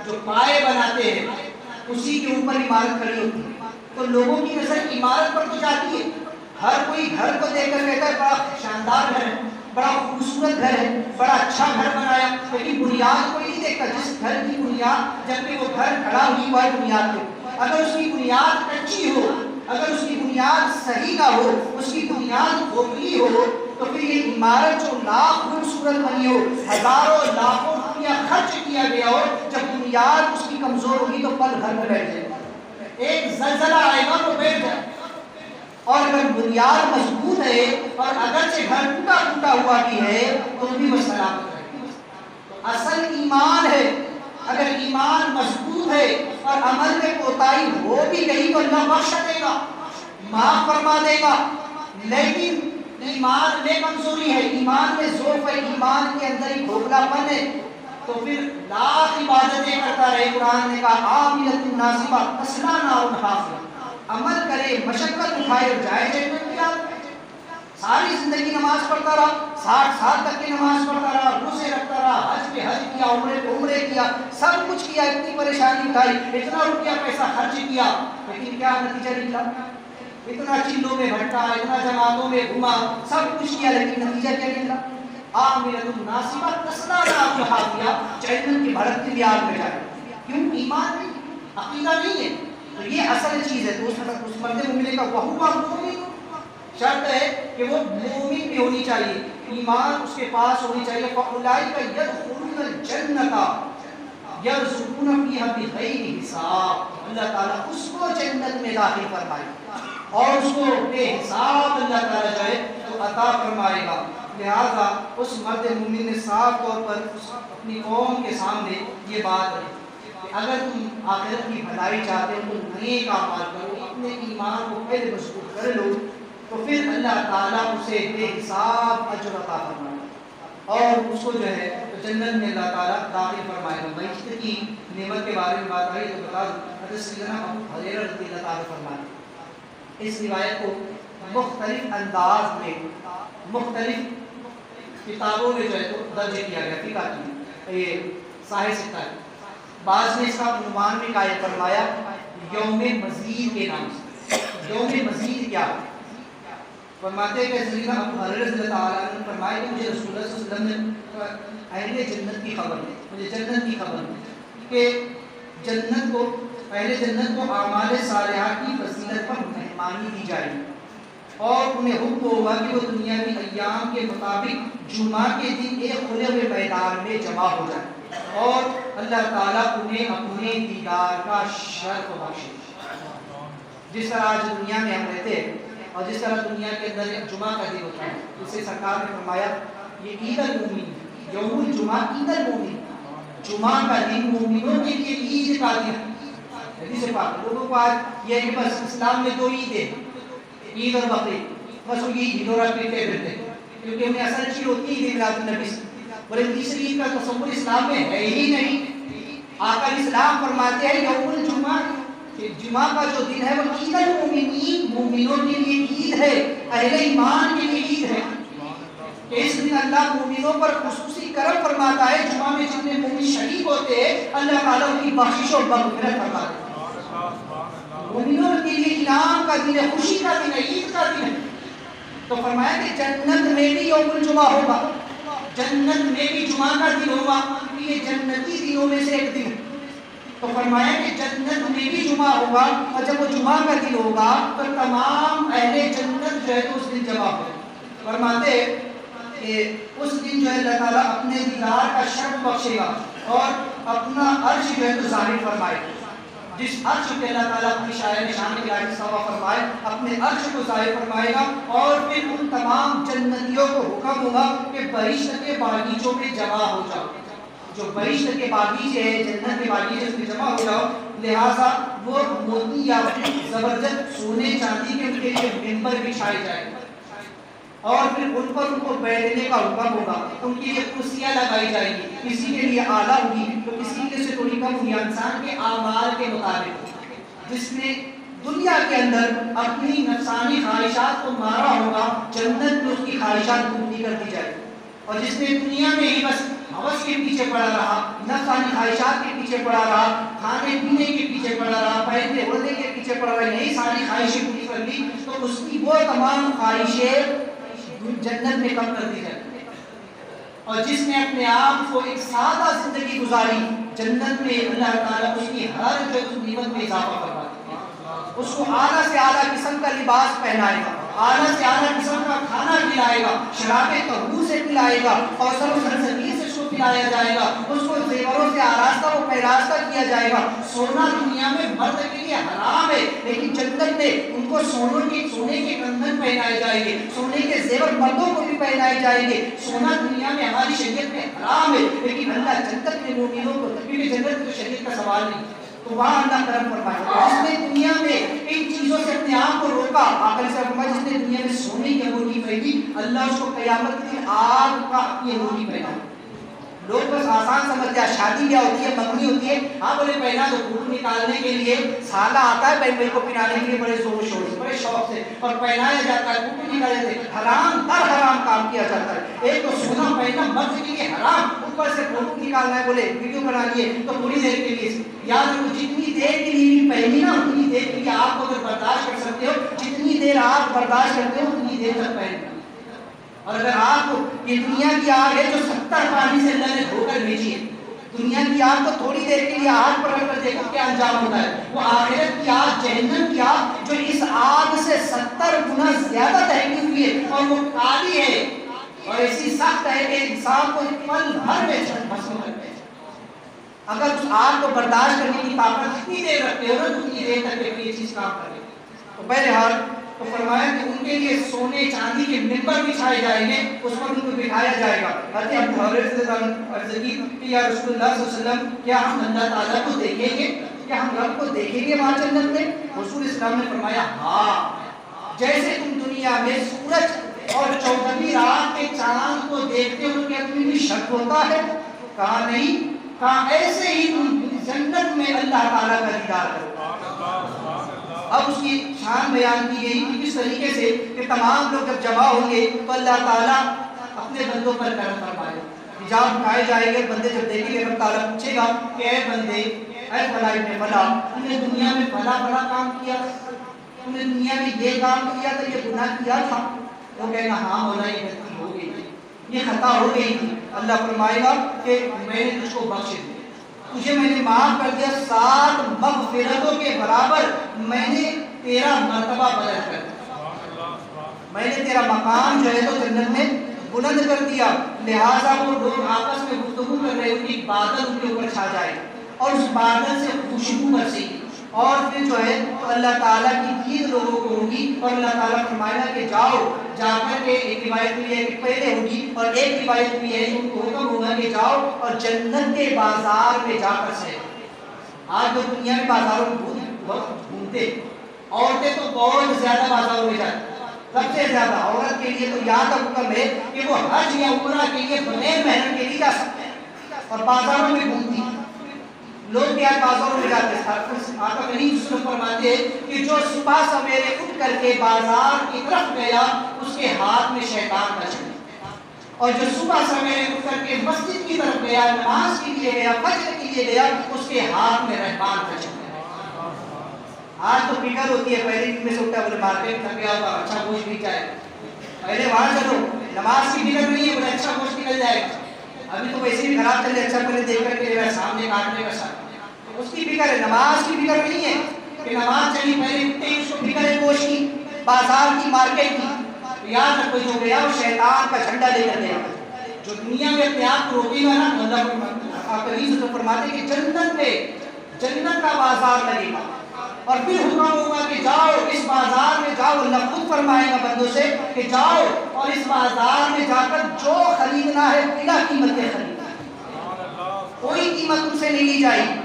[SPEAKER 1] جو پائے بناتے ہیں، اسی کے اوپر عمارت کھڑی ہوتی ہے. تو لوگوں کی نظر عمارت پر تو جاتی ہے، ہر کوئی گھر کو دیکھ کر کہتا ہے بڑا شاندار گھر ہے، بڑا خوبصورت گھر ہے، بڑا اچھا گھر بنایا، لیکن بنیاد کوئی نہیں دیکھتا. جس گھر کی بنیاد، جبکہ وہ گھر کھڑا ہوئی ہوا ہے بنیاد پہ، اگر اس کی بنیاد کچی ہو، اگر اس کی بنیاد صحیح نہ ہو، اس کی بنیاد کھوکھلی ہو، تو پھر یہ عمارت جو لاکھ خوبصورت بنی ہو، ہزاروں لاکھوں روپیہ خرچ کیا گیا ہو، جب بنیاد اس کی کمزور ہوگی تو پل گھر میں بیٹھ جائے گا. ایک زلزلہ آئے گا تو بیٹھ جائے. اور اگر بنیاد مضبوط ہے اور اگرچہ گھر ٹوٹا ٹوٹا ہوا بھی ہے تو بھی وہ سلامت رہے گا. اصل ایمان ہے. اگر ایمان مضبوط ہے اور عمل میں کوتاہی ہو بھی گئی تو اللہ بخش دے گا، معاف فرما دے گا. لیکن ایمان میں کمزوری ہے، ایمان میں ضعف ہے، ایمان کے اندر ہی کھوکھلا پن ہے، تو پھر لاکھ عبادتیں کرتا رہے. قرآن نے کہا عاملۃ ناصبہ تصلیٰ نارا حامیہ، عمل کرے، مشقت اٹھائے اور جائے جنت کی آگ. ساری زندگی نماز پڑھتا رہا، 60 سال تک کی نماز پڑھتا رہا، روزے رکھتا رہا، حج پہ حج کیا، عمرے پہ عمرے کیا، سب کچھ کیا، اتنی پریشانی اٹھائی، اتنا روپیہ پیسہ خرچ کیا، لیکن کیا نتیجہ نکلا؟ اتنا چلوں میں بھٹکا، اتنا جماعتوں میں گھما، سب کچھ کیا، لیکن نتیجہ کیا نکلا؟ عاملۃ ناصبہ تصلیٰ نار حامیہ، جہنم کی بھڑکتی ہوئی آگ میں جائے۔ کیوں؟ ایمان نہیں، عقیدہ نہیں ہے۔ تو یہ اصل چیز ہے۔ تو اس مرد مومن کا وہو مومن، شرط ہے کہ وہ مومن بھی ہونی چاہیے، ایمان اس کے پاس ہونی چاہیے۔ فَأُولَٰئِکَ يَدْخُلُونَ الْجَنَّةَ يَرْزُقُونَ فِيهَا بِغَيْرِ حساب، اللہ تعالیٰ اس کو جنت میں داخل فرمائے اور اس کو بے حساب اللہ تعالیٰ جو ہے تو عطا فرمائے گا۔ لہذا اس مرد مومن نے صاف طور پر اپنی قوم کے سامنے یہ بات رکھی کہ اگر تم آخرت کی بھلائی چاہتے ہو تو نیک اعمال کرو، اپنے ایمان کو پہلے مضبوط کر لو، تو پھر اللہ تعالیٰ اسے بے حساب اجر عطا فرمائے گا اور اس کو جو ہے تو جنت میں اللہ تعالیٰ داخل فرمائے گا۔ بہشت کی نعمت کے بارے میں بات آئی تو بتا دوں، حضرت سیدنا ابو ہریرہ رضی اللہ تعالیٰ فرمائے، اس روایت کو مختلف انداز میں مختلف کتابوں میں جو ہے تو درج کیا گیا، فقہ کی یہ صحیح ستہ ہے۔ بعض نے اس کا عنوان میں قائم فرمایا یوم مزید کے نام سے۔ یوم مزید کیا؟ فرماتے ہیں کہ سیدنا ابو ہریرہ رضی اللہ تعالیٰ عنہ نے فرمایا کہ مجھے رسول اللہ صلی اللہ علیہ وسلم نے اہل جنت کی خبر دی، مجھے جنت کی خبر دی کہ جنت کو اہل جنت کو اعمال صالحات کی فضیلت پر مہمانی دی جائے گی اور انہیں حکم ہوگا کہ وہ دنیاوی ایام کے مطابق جمعہ کے دن ایک کھلے ہوئے میدان میں جمع ہو جائے اور اللہ تعالیٰ انہیں اپنے دیدار کا شرف بخشے۔ جس طرح آج دنیا میں ہم رہتے ہیں اور جس طرح دنیا کے اندر جمعہ کا دن ہوتا ہے، اس سے سرکار نے فرمایا یہ عید المومن، یوم الجمعہ عید المومن، جمعہ کا دن مومنوں کے لیے عید کا دن ہے۔ حدیث پاک لوگوں کو آج یہ ہے کہ بس اسلام میں دو عید ہے، عید اور بقرعید، بس وہ عید ہلورا پیٹے پھرتے کیونکہ انہیں اصل چیز ہوتی ہے میلاد النبی سے، اور تیسری عید کا تصور اسلام میں ہے ہی نہیں۔ آقا اسلام فرماتے ہیں یوم الجمعہ، کہ جمعہ کا جو دن ہے وہ عید المومنین، مومنوں کے لیے عید ہے، اہل ایمان کے لیے عید ہے کہ اس دن اللہ مومنوں پر خصوصی کرم فرماتا ہے۔ جمعہ میں جتنے مومن شریک ہوتے ہیں اللہ تعالیٰ ان کی بخشش اور مغفرت فرماتا ہے۔ مومنوں کے لیے انعام کا دن ہے، خوشی کا دن ہے، عید کا دن ہے۔ تو فرمایا کہ جنت میں بھی یوم الجمعہ ہوگا، جنت میں بھی جمعہ کا دن ہوگا، یہ جنتی دنوں میں سے ایک دن ہے۔ تو فرمایا کہ جنت میں بھی جمعہ ہوگا اور جب وہ جمعہ کا دن ہوگا تو تمام اہل جنت جو ہے تو اس دن جمع ہوگا۔ فرماتے کہ اس دن جو ہے اللہ تعالیٰ اپنے دیدار کا شرف بخشے گا اور اپنا عرش جو ہے تو ظاہر فرمائے گا۔ جس عرش پہ اللہ تعالیٰ اپنی شاعر نشان کی آیت استوا فرمائے، اپنے عرش کو ظاہر فرمائے گا اور پھر ان تمام جنتیوں کو حکم ہوگا کہ بہشت کے باغیچوں میں جمع ہو جاؤ۔ جو بہشت کے باغیچے ہیں، جنت کے باغیچے اس میں جمع ہو جاؤ، لہٰذا وہ موتی یا زبرجد سونے چاندی کے ان کے لیے ممبر بچھائے جائے اور پھر ان پر ان کو بیٹھنے کا حکم ہوگا، ان کے لیے کرسیاں لگائی جائیں گی، کسی کے لیے اعلیٰ ہوگی تو کسی کے سے تھوڑی کم ہوگی، انسان کے اعمال کے مطابق۔ جس نے دنیا کے اندر اپنی نفسانی خواہشات کو مارا ہوگا، جنت میں اس کی خواہشات پوری کر دی جائے، اور جس نے دنیا میں ہی بس ہوس کے پیچھے پڑا رہا، نفسانی خواہشات کے پیچھے پڑا رہا، کھانے پینے کے پیچھے پڑا رہا، پہننے اڑنے کے پیچھے پڑا رہا، یہی ساری خواہشیں پوری کر لی تو اس کی وہ تمام خواہشیں جنت میں کم کر دی جائے۔ اور جس نے اپنے آپ کو ایک سادہ زندگی گزاری، جنت میں اللہ تعالیٰ اس کی ہر جو نعمت میں اضافہ کروا دے گا، اس کو اعلیٰ سے اعلیٰ قسم کا لباس پہنائے گا، اعلیٰ سے اعلیٰ قسم کا کھانا کھلائے گا، شراب طہور سے پلائے گا اور سر و سرزمین سے اس کو پلایا جائے گا، اس کو زیوروں سے آراستہ و پیراستہ کیا جائے گا۔ سونا دنیا میں مرد کے لیے حرام ہے، لیکن جنت میں ان کو سونے کے کندھن پہنائے جائیں گے، سونے کے زیور مردوں کو بھی پہنائے جائیں گے۔ سونا دنیا میں ہماری شریعت میں حرام ہے، لیکن اللہ جنت میں مومنوں کو، کیونکہ جنت تو شریعت کا سوال نہیں، تو وہاں اللہ کرم فرمائے۔ جس نے دنیا میں ان چیزوں سے اپنے آپ کو روکا، آقا سے فرمایا جس نے دنیا میں سونے کی انگوٹھی پہنی، اللہ اس کو قیامت کے دن آگ کا اپنی انگوٹھی پہنا۔ لوگ بس آسان سمجھتے ہیں شادی کیا ہوتی ہے، منگنی ہوتی ہے، ہاں بولے پہنا تو پھول نکالنے کے لیے سالہ آتا ہے بہن بھائی کو پہنانے کے لیے بڑے زور شور سے بڑے شوق سے اور پہنایا جاتا ہے، پھول نکالے جاتے ہیں، حرام در حرام کام کیا جاتا ہے۔ ایک تو سونا پہننا مرد کے لیے حرام، اوپر سے فوٹو نکالنا ہے، بولے ویڈیو بنا لیے تو تھوڑی دیر کے لیے یاد رکھو جتنی دیر کے لیے پہنی نا اتنی دیر کے لیے آپ اگر برداشت کر سکتے ہو، جتنی دیر آپ برداشت کرتے ہو اتنی دیر تک پہننا۔ اور اگر آپ یہ دنیا کی آگ ہے جو 70 پانی سے اللہ نے دھو کر بھیجی ہے، دنیا کی آگ تو تھوڑی دیر کے لیے آگ پر رکھ کر دیکھو کیا انجام ہوتا ہے، وہ آخرت کی آگ، جہنم کی آگ جو اس آگ سے 70 گنا زیادہ دہتی ہوئی ہے اور وہ کالی ہے اور ایسی سخت ہے کہ انسان کو پل بھر میں بھسم کر دے۔ اگر اس آگ کو برداشت کرنے کی طاقت جتنی دیر رکھتے ہو نا اتنی دیر تک یہ چیز کام کرے۔ تو بہرحال تو فرمایا کہ ان کے لیے سونے چاندی کے ممبر بچھائے جائیں گے، اس پر ان کو بٹھایا جائے گا۔ حضرت ابو ہریرہ رضی اللہ عنہ عرض کی کہ یا رسول اللہ صلی اللہ علیہ وسلم کیا ہم اللہ تعالیٰ کو دیکھیں گے، کیا ہم رب کو دیکھیں گے وہاں جنت میں؟ رسول اسلام نے فرمایا ہاں، جیسے تم دنیا میں سورج اور 14ویں رات کے چاند کو دیکھتے ہو کیا تمہیں بھی شک ہوتا ہے؟ کہا نہیں، کہا ایسے ہی تم جنت میں اللہ تعالیٰ کا دیدار کرو۔ اب اس کی شان بیان کی گئی کہ کس طریقے سے کہ تمام لوگ جب جمع ہوں گے تو اللہ تعالیٰ اپنے بندوں پر کرم فرمائے، حجاب اٹھائے جائیں گے، بندے جب دیکھیں گے اللہ تعالیٰ پوچھے گا کہ اے بندے، اے فلاں ابن فلاں، تم نے دنیا میں بڑا بڑا کام کیا، تم نے دنیا میں یہ کام کیا تھا، یہ گناہ کیا تھا؟ وہ کہنا ہاں مولا یہ غلطی ہو گئی تھی، یہ خطا ہو گئی تھی۔ اللہ فرمائے گا کہ میں نے تجھ کو بخش دیا، تجھے میں نے معاف کر دیا، 7 مغفرتوں کے برابر میں نے تیرا مرتبہ بلند کر دیا، میں نے تیرا مقام جو ہے تو جنت میں بلند کر دیا۔ لہٰذا وہ لوگ آپس میں گفتگو کر رہے ہیں کہ بادل ان کے اوپر چھا جائے اور اس بادل سے خوشبو برسے گی اور پھر جو ہے اللہ تعالیٰ کی دید لوگوں کو ہوگی اور اللہ تعالیٰ فرمائے گا کہ جاؤ، جا کر کے ایک روایت بھی ہے کہ پہلے ہوگی اور ایک روایت بھی ہے ان کو حکم ہوگا کہ جاؤ اور جنت کے بازار میں جا کر سیر۔ آج تو دنیا میں بازاروں میں بہت گھومتے، عورتیں تو بہت زیادہ بازاروں میں جاتی، سب سے زیادہ عورت کے لیے تو یہاں تک حکم ہے کہ وہ حج یا عمرہ کے لیے بغیر محرم کے لیے جا سکتے ہیں اور بازاروں میں گھومتی۔ لوگ کیا بازاروں میں جاتے ہیں، آقا کریم صلی اللہ علیہ وسلم فرماتے ہیں کہ جو صبح سویرے اٹھ کر کے بازار کی طرف گیا اس کے ہاتھ میں شیطان کا چھڑا، اور جو صبح سویرے اٹھ کر کے مسجد کی طرف گیا، نماز کے لیے گیا، فجر کے لیے گیا، اس کے ہاتھ میں رحمان کا چھڑا۔ آج تو فکر ہوتی ہے، پہلے دن میں سے اٹھا بولے مارکیٹ تھک گیا ہوگا، اچھا گوشت بھی جائے، پہلے وہاں چلو، نماز کی فکر نہیں ہے، بولے اچھا گوشت نکل جائے گا، ابھی تو ویسے بھی خراب چلے، اچھا پہلے دیکھ کر کے سامنے کاٹنے کا ساتھ اس کی فکر ہے، نماز کی فکر نہیں ہے کہ نماز چلی، پہلے اٹھتے ہی اس کو فکر ہے گوشت کی، بازار کی، مارکیٹ کی۔ یاد رکھو جو گیا وہ شیطان کا جھنڈا لے کر گیا، جو دنیا میں اپنے آپ کو روکے گا نا، اللہ کریم سے فرماتے ہیں کہ جنت میں جنت کا بازار لگے گا اور پھر حکم ہوگا کہ جاؤ اس بازار میں جاؤ۔ اللہ خود فرمائے گا بندوں سے کہ جاؤ اور اس بازار میں جا کر جو خریدنا ہے بلا قیمت کے خریدنا، کوئی قیمت تم سے نہیں لی جائے گی،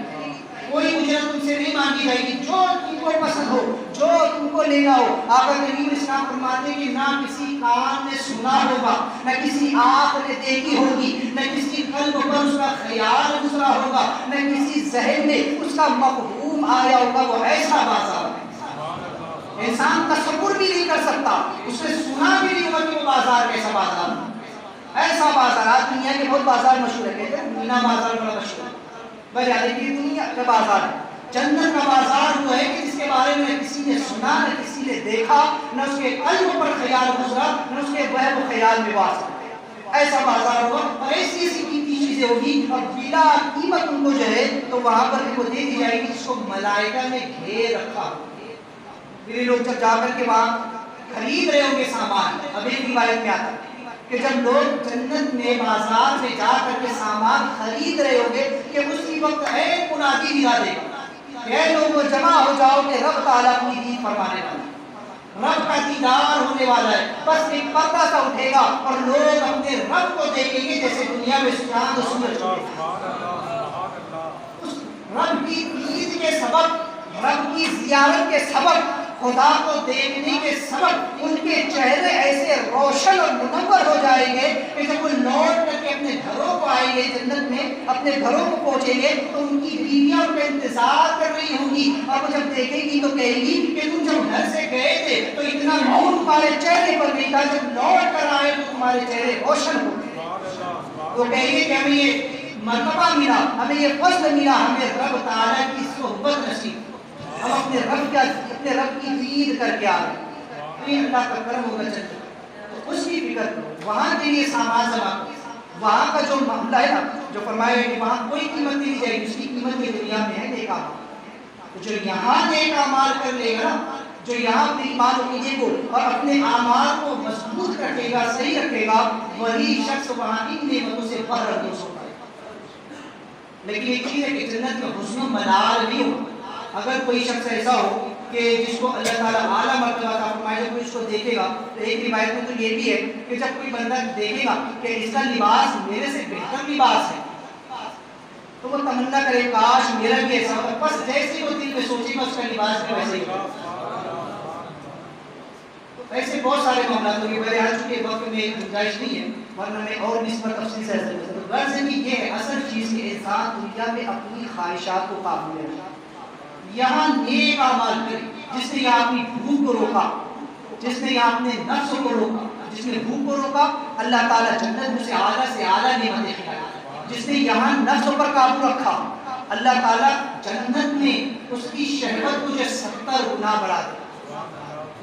[SPEAKER 1] کوئی اجرت تم سے نہیں مانگی جائے گی، جو تم کو پسند ہو، جو تم کو لینا ہو۔ آقا کریم اسلام فرماتے ہیں کہ نہ کسی کان نے سنا ہوگا، نہ کسی آنکھ نے دیکھی ہوگی، نہ کسی قلب پر اس کا خیال گزرا ہوگا، نہ کسی ذہن میں اس کا مفہوم آیا ہوگا، وہ ایسا بازار ہے انسان تصور بھی نہیں کر سکتا، اس نے سنا بھی نہیں ہوگا کہ وہ بازار کیسا بازار ہے، ایسا بازار۔ آج دنیا کے بہت بازار مشہور ہے، کہتے ہیں مینا بازار بڑا مشہور ہے، بجائے کہ دنیا کا بازار ہے، جنت کا بازار وہ ہے کہ جس کے بارے میں کسی نے سنا، نہ کسی نے دیکھا، نہ اس کے قلب پر خیال گزرا، نہ اس کے وہم و خیال میں واسطہ، ایسا بازار ہوگا اور ایسی ایسی قیمتی چیزیں ہوگی اور بلا قیمت ان کو جو ہے تو وہاں پر ان کو دے دی جائے گی، جس کو ملائکہ نے گھیر رکھا۔ پھر لوگ جب جا کر کے وہاں خرید رہے ہوں گے سامان، اب ایک روایت میں آتا ہے کہ جب لوگ جنت میں بازار میں جا کر کے سامان خرید رہے ہوں گے کہ اسی وقت ایک منادی دلا دے گا کہ اے لوگوں جمع ہو جاؤ کہ رب تعالیٰ اپنی دید فرمانے والا ہے، رب کا دیدار ہونے والا ہے۔ بس ایک پردہ سا اٹھے گا اور لوگ اپنے رب کو دیکھیں گے جیسے دنیا میں چاند و سورج کو۔ اس رب کی دید کے سبب، رب کی زیارت کے سبب، خدا کو دیکھنے کے سبب ان کے چہرے ایسے روشن اور منور ہو جائیں گے کہ جب وہ لوٹ کر کے اپنے گھروں کو آئیں گے جنت میں، اپنے گھروں کو پہنچیں گے تو ان کی بیویاں ان کا انتظار کر رہی ہوں گی، اور وہ جب دیکھیں گی تو کہیں گی کہ تم جب گھر سے گئے تھے تو اتنا نور تمہارے چہرے پر نہیں تھا، جب لوٹ کر آئے تو تمہارے چہرے روشن ہو گئے۔ وہ کہیں گے کہ ہمیں یہ مرتبہ ملا، ہمیں یہ فضل ملا، ہمیں رب تعالیٰ کی صحبت نصیب، ہم اپنے رب کی دید کر کے آ رہے ہیں، یہ اللہ کا کرم ہوگا جنت۔ تو اس کی فکر کرو، وہاں کے لیے سامان جمع کرو، وہاں کا جو معاملہ ہے نا، جو فرمایا ہے کہ وہاں کوئی قیمت نہیں دی جائے گی، اس کی قیمت یہ دنیا میں ہے نیک اعمال۔ تو جو یہاں نیک اعمال کر لے گا نا، جو یہاں اپنی ایمان و عقیدے کو اور اپنے اعمال کو مضبوط رکھے گا، صحیح رکھے گا، وہی شخص وہاں کی نعمتوں سے بہرہمدوش ہوگا۔ لیکن ایک چیز ہے کہ جنت میں حسن و ملال بھی ہو۔ اگر کوئی شخص ایسا ہو کہ جس کو اللہ تعالیٰ اعلیٰ مرتبہ عطا فرمائے، جب کوئی اس کو دیکھے گا تو ایک روایت میں تو یہ بھی ہے کہ جب کوئی بندہ دیکھے گا کہ اس کا لباس میرے سے بہتر لباس ہے تو وہ تمنا کرے کاش میرا بھی ایسا ہوتا، بس جیسے وہ دل میں سوچے گا اس کا لباس بھی ویسے ہی ہوگا۔ ایسے بہت سارے معاملات ہوگی، بہرحال چونکہ وقت میں گنجائش نہیں ہے ورنہ میں اور بھی اس پر تفصیل سے غرض بھی یہ ہے اصل چیز کہ انسان دنیا میں اپنی خواہشات کو قابو میں رکھے، یہاں نیک اعمال کرے۔ جس نے یہاں اپنی بھوک کو روکا، جس نے یہاں اپنے نفس کو روکا، جس نے بھوک کو روکا، اللہ تعالیٰ جنت میں سے اعلیٰ نعمتیں کھلائے۔ جس نے یہاں نفس پر قابو رکھا، اللہ تعالیٰ جنت میں اس کی شہوت کو جو 70 گنا بڑھا دے۔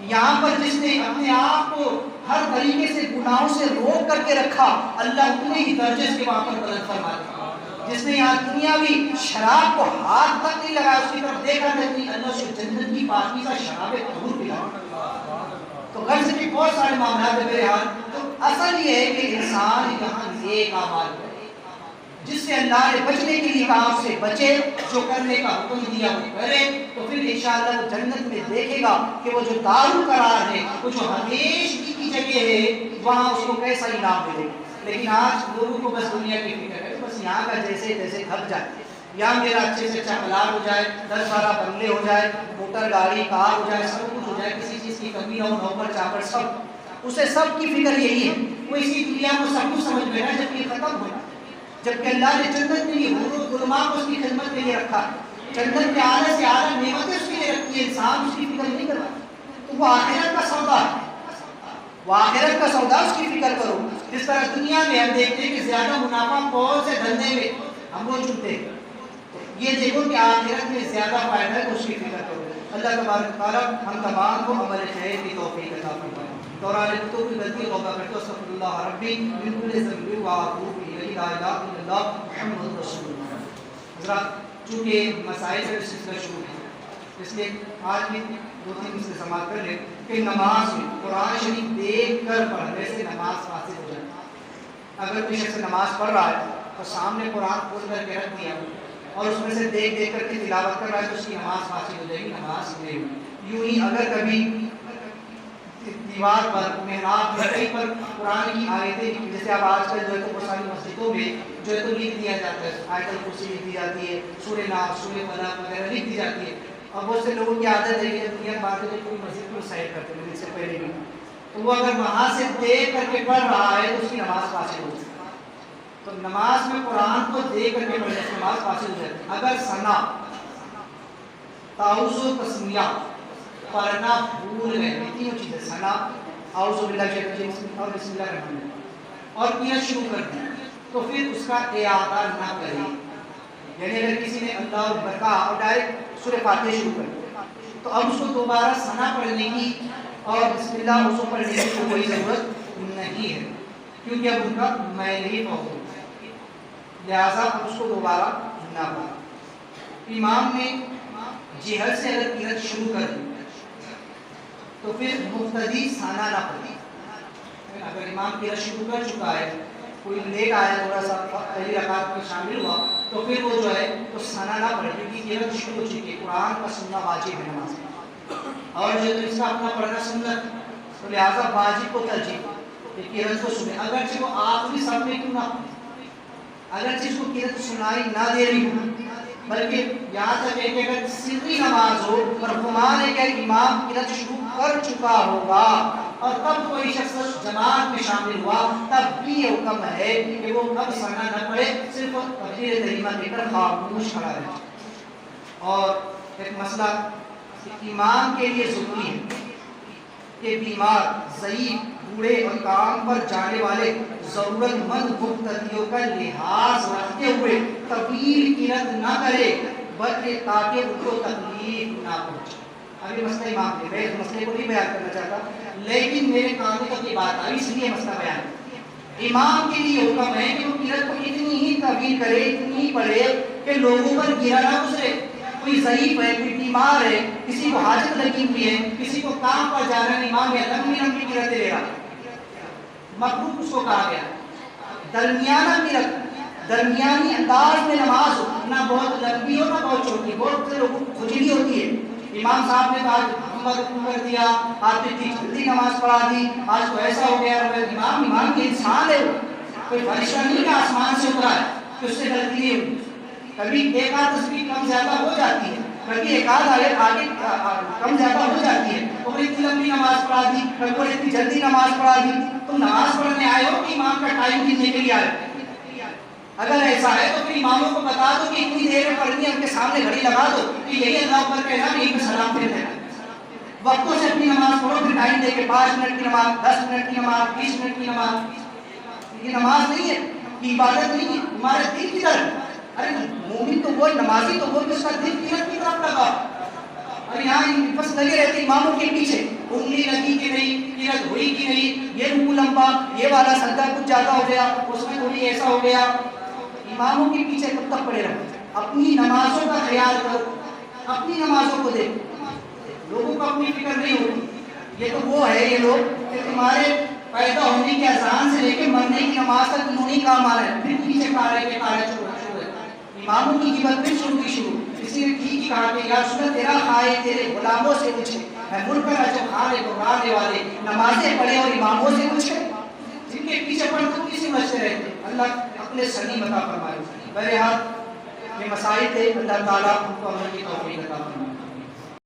[SPEAKER 1] یہاں پر جس نے اپنے آپ کو ہر طریقے سے گناہوں سے روک کر کے رکھا، اللہ اتنے ہی درجے سے وہاں پر بلند فرما دے۔ جس نے یہاں دنیاوی شراب کو ہاتھ تک نہیں لگایا، اس کی طرف دیکھا نہیں، اللہ اس کو جنت کی پاکیزہ شراب طہور پلائے۔ تو غرض کے بہت سارے معاملات ہیں میرے حال۔ تو اصل یہ ہے کہ انسان یہاں نیک اعمال کرے، جس سے اللہ نے بچنے کے لیے کہا اس سے بچے، جو کرنے کا حکم دیا وہ کرے، تو پھر انشاءاللہ وہ جنت میں دیکھے گا کہ وہ جو دارالقرار ہے، وہ جو ہمیشگی کی جگہ ہے، وہاں اس کو کیسا انعام ملے گا۔ لیکن آج لوگوں کو بس دنیا کی فکر ہے، بس یہاں کا جیسے تیسے کھپ جائے، یہاں میرا اچھے سے اچھا پلاٹ ہو جائے، 10-12 بنگلے ہو جائے، موٹر گاڑی کار ہو جائے، سب کچھ ہو جائے، کسی چیز کی کمی نہ ہو، نوکر چاکر سب، اسے سب کی فکر یہی ہے، وہ اسی دنیا کو سب کچھ سمجھ بیٹھا جب یہ ختم ہو، جبکہ اللہ نے جنت میں یہ حور و غلمان کو اس کی خدمت میں یہ رکھا، جنت میں اعلیٰ سے اعلیٰ نعمتیں اس کے لیے رکھی ہے، انسان اس کی فکر نہیں کرتا۔ تو وہ آخرت کا سودا ہے، وہ آخرت کا سودا، اس کی فکر کرو۔ جس طرح دنیا میں ہم دیکھتے ہیں کہ زیادہ منافع کون سے دھندے میں ہم وہ چنتے ہیں، یہ دیکھو کہ آخرت میں زیادہ فائدہ ہے تو اس کی فکر کرو۔ اللہ تبارک تعالیٰ ہم تمام کو عمل خیر کی توفیق عطا فرمائے۔ دوران گفتگو کی غلطی توبہ کرتے استغفر اللہ ربی من کل ذنب واتوب الیہ لا الہ الا اللہ محمد رسول اللہ۔ حضرات چونکہ مسائل کا سلسلہ شروع ہے اس لیے آج بھی 2-3 مسئلے سماعت کر لیں کہ نماز میں قرآن شریف دیکھ کر پڑھنے سے نماز فاسد ہو جائے۔ اگر کوئی شخص نماز پڑھ رہا ہے تو سامنے قرآن کھول کر کے رکھ دیا اور اس میں سے دیکھ دیکھ کر کے تلاوت کر رہا ہے تو اس کی نماز فاسد ہو جائے گی، نماز نہیں ہوگی۔ یوں ہی اگر کبھی دیوار پر محراب میں کہیں پر قرآن کی آیتیں، جیسے اب آج کل جو ہے تو بہت ساری مسجدوں میں جو ہے تو لکھ دیا جاتا ہے، آیت الکرسی لکھ دی جاتی ہے، سورہ ناس، سورہ فلق وغیرہ لکھ دی جاتی ہے، اور بہت سے لوگوں کی عادت ہے کہ دنیا بعد میں کوئی مسجد کو سائڈ کرتے ہیں اس سے پہلے بھی، تو وہ اگر وہاں سے دیکھ کر کے پڑھ رہا ہے تو اس کی نماز فاسد ہو جاتی ہے۔ تو نماز میں قرآن کو دیکھ کر کے پڑھنے سے نماز فاسد ہو جاتی ہے۔ اگر ثنا، تعوذ و تسمیہ پڑھنا بھول گئے، تینوں چیزیں، ثنا، اعوذ باللہ من الشیطان الرجیم اور بسم اللہ الرحمن الرحیم، اور قرأت شروع کر دی تو پھر اس کا اعادہ نہ کرے۔ یعنی اگر کسی نے اللہ اکبر کہا اور ڈائریکٹ سورہ فاتحہ شروع کر دی تو اب اس کو دوبارہ ثنا پڑھنے کی اور بسم اللہ وضو پڑھنے کی کوئی ضرورت نہیں ہے، کیونکہ اب ان کا میل ہی موجود ہے، لہٰذا اب اس کو دوبارہ نہ پڑھیں۔ امام نے جہر سے اگر قرأت شروع کر دی تو پھر مقتدی ثنا نہ پڑھے۔ اگر امام قرأت شروع کر چکا ہے، کوئی لیٹ آیا، تھوڑا سا پہلی رکعت میں شامل ہوا تو پھر وہ جو ہے تو ثنا نہ پڑھے، کیونکہ قرأت شروع ہو چکی ہے، قرآن کا سننا واجب ہے نماز میں، اور جو ہے تو اس کا اپنا پڑھنا سنت، تو لہٰذا واجب کو ترجیح کہ قرأت کو سنے، اگرچہ وہ آخری صف میں کیوں نہ پڑھے، اگرچہ اس کو قرأت سنائی نہ دے رہی ہو، بلکہ یہاں تک ہے کہ اگر سری نماز ہو اور گمان ہے کہ امام قرأت شروع کر چکا ہوگا اور تب کوئی شخص جماعت میں شامل ہوا تب بھی یہ حکم ہے کہ وہ اب سنا نہ پڑے، صرف تکبیر تحریمہ دے کر خاموش کھڑا رہے۔ اور ایک مسئلہ امام کے لیے ضروری ہے کہ بیمار، ضعیف، بوڑھے اور کام پر جانے والے ضرورت مند مقتدیوں کا لحاظ رکھتے ہوئے طویل قرت نہ کرے، بلکہ تاکہ ان کو تکلیف نہ پہنچے۔ ابھی مسئلہ امام کے، میں اس مسئلے کو نہیں بیان کرنا چاہتا، لیکن میرے کان میں تک یہ بات آئی، اس لیے مسئلہ بیان ہے۔ امام کے لیے حکم ہے کہ وہ قرت کو اتنی ہی طویل کرے، اتنی ہی پڑھے کہ لوگوں پر گرا نہ گزرے۔ کوئی ضعیف ہے، کوئی بیمار ہے، کسی کو حاجت لگی ہوئی ہے، کسی کو کام پر جانا ہے، امام ہے لمبی لمبی قرتیں لے رہا، مقروض اس کو کہا گیا۔ درمیانہ قرت، درمیانی انداز میں نماز ہو، نہ بہت لمبی ہو نہ بہت چھوٹی، بہت سے لوگوں کو کھجلی ہوتی ہے۔ امام صاحب نے کہا محمد کر دیا، آپ نے اتنی جلدی نماز پڑھا دی، آج تو ایسا ہو گیا۔ امام کے انسان ہے، وہ کوئی فرشتہ نہیں کہ آسمان سے اترا ہے کہ اس سے غلطی نہیں ہوگی، کبھی ایک آدھ تصویر کم زیادہ ہو جاتی ہے، کبھی ایک آدھ آگے کم زیادہ ہو جاتی ہے۔ تو اتنی لمبی نماز پڑھا دی، کبھی اتنی جلدی نماز پڑھا دی۔ تم نماز پڑھنے آئے ہو کہ امام کا ٹائم گننے کے لیے آئے ہو؟ اگر ایسا ہے تو پھر اماموں کو بتا دو کہ اتنی دیر میں پڑھنی ہے، ان کے سامنے گھڑی لگا دو کہ یہی اللہ اکبر کہنا، یہیں پہ سلام پھر دینا۔ وقتوں سے اپنی نماز پڑھو، پھر ٹائم دے کے 5 منٹ کی نماز، 10 منٹ کی نماز، 20 منٹ کی نماز۔ یہ نماز نہیں ہے، یہ عبادت نہیں ہے، تمہارے دل کی طرف۔ ارے مومن تو وہ، نمازی تو وہ کہ اس کا دل قرت کی طرف لگا۔ ارے یہاں بس لگے رہتے اماموں کے پیچھے، انگلی لگی کہ نہیں، قرت ہوئی کہ نہیں، یہ رکوع لمبا، یہ والا سجدہ کچھ زیادہ ہو گیا، اس میں تھوڑی ایسا ہو گیا۔ اماموں کے پیچھے کب تک پڑے رہو؟ اپنی نمازوں کا خیال کرو، اپنی نمازوں کو دیکھو، لوگوں کو اپنی فکر نہیں ہوتی۔ یہ تو وہ ہے یہ لوگ کہ تمہارے پیدا ہونے کی اذان سے لے کے مرنے کی نماز تک انہوں نے کام آ رہا ہے، پھر پیچھے کھڑے کے کھڑے چھوڑ اماموں کی قیمت پھر شروع کی شروع۔ کسی نے ٹھیک ہی کہا کہ یا رسول اللہ تیرا کھائے تیرے غلاموں سے پوچھے، ہے ملک کا جو کھانے پکانے والے نمازیں پڑھے اور اماموں سے پوچھے، جن کے پیچھے پڑھ تم کسی مسجد رہتے۔ اللہ اپنے سنی عطا فرمائے۔ بہرحال یہ مسائل تھے، اللہ تعالیٰ ان کو عمل کی توفیق عطا فرمائے۔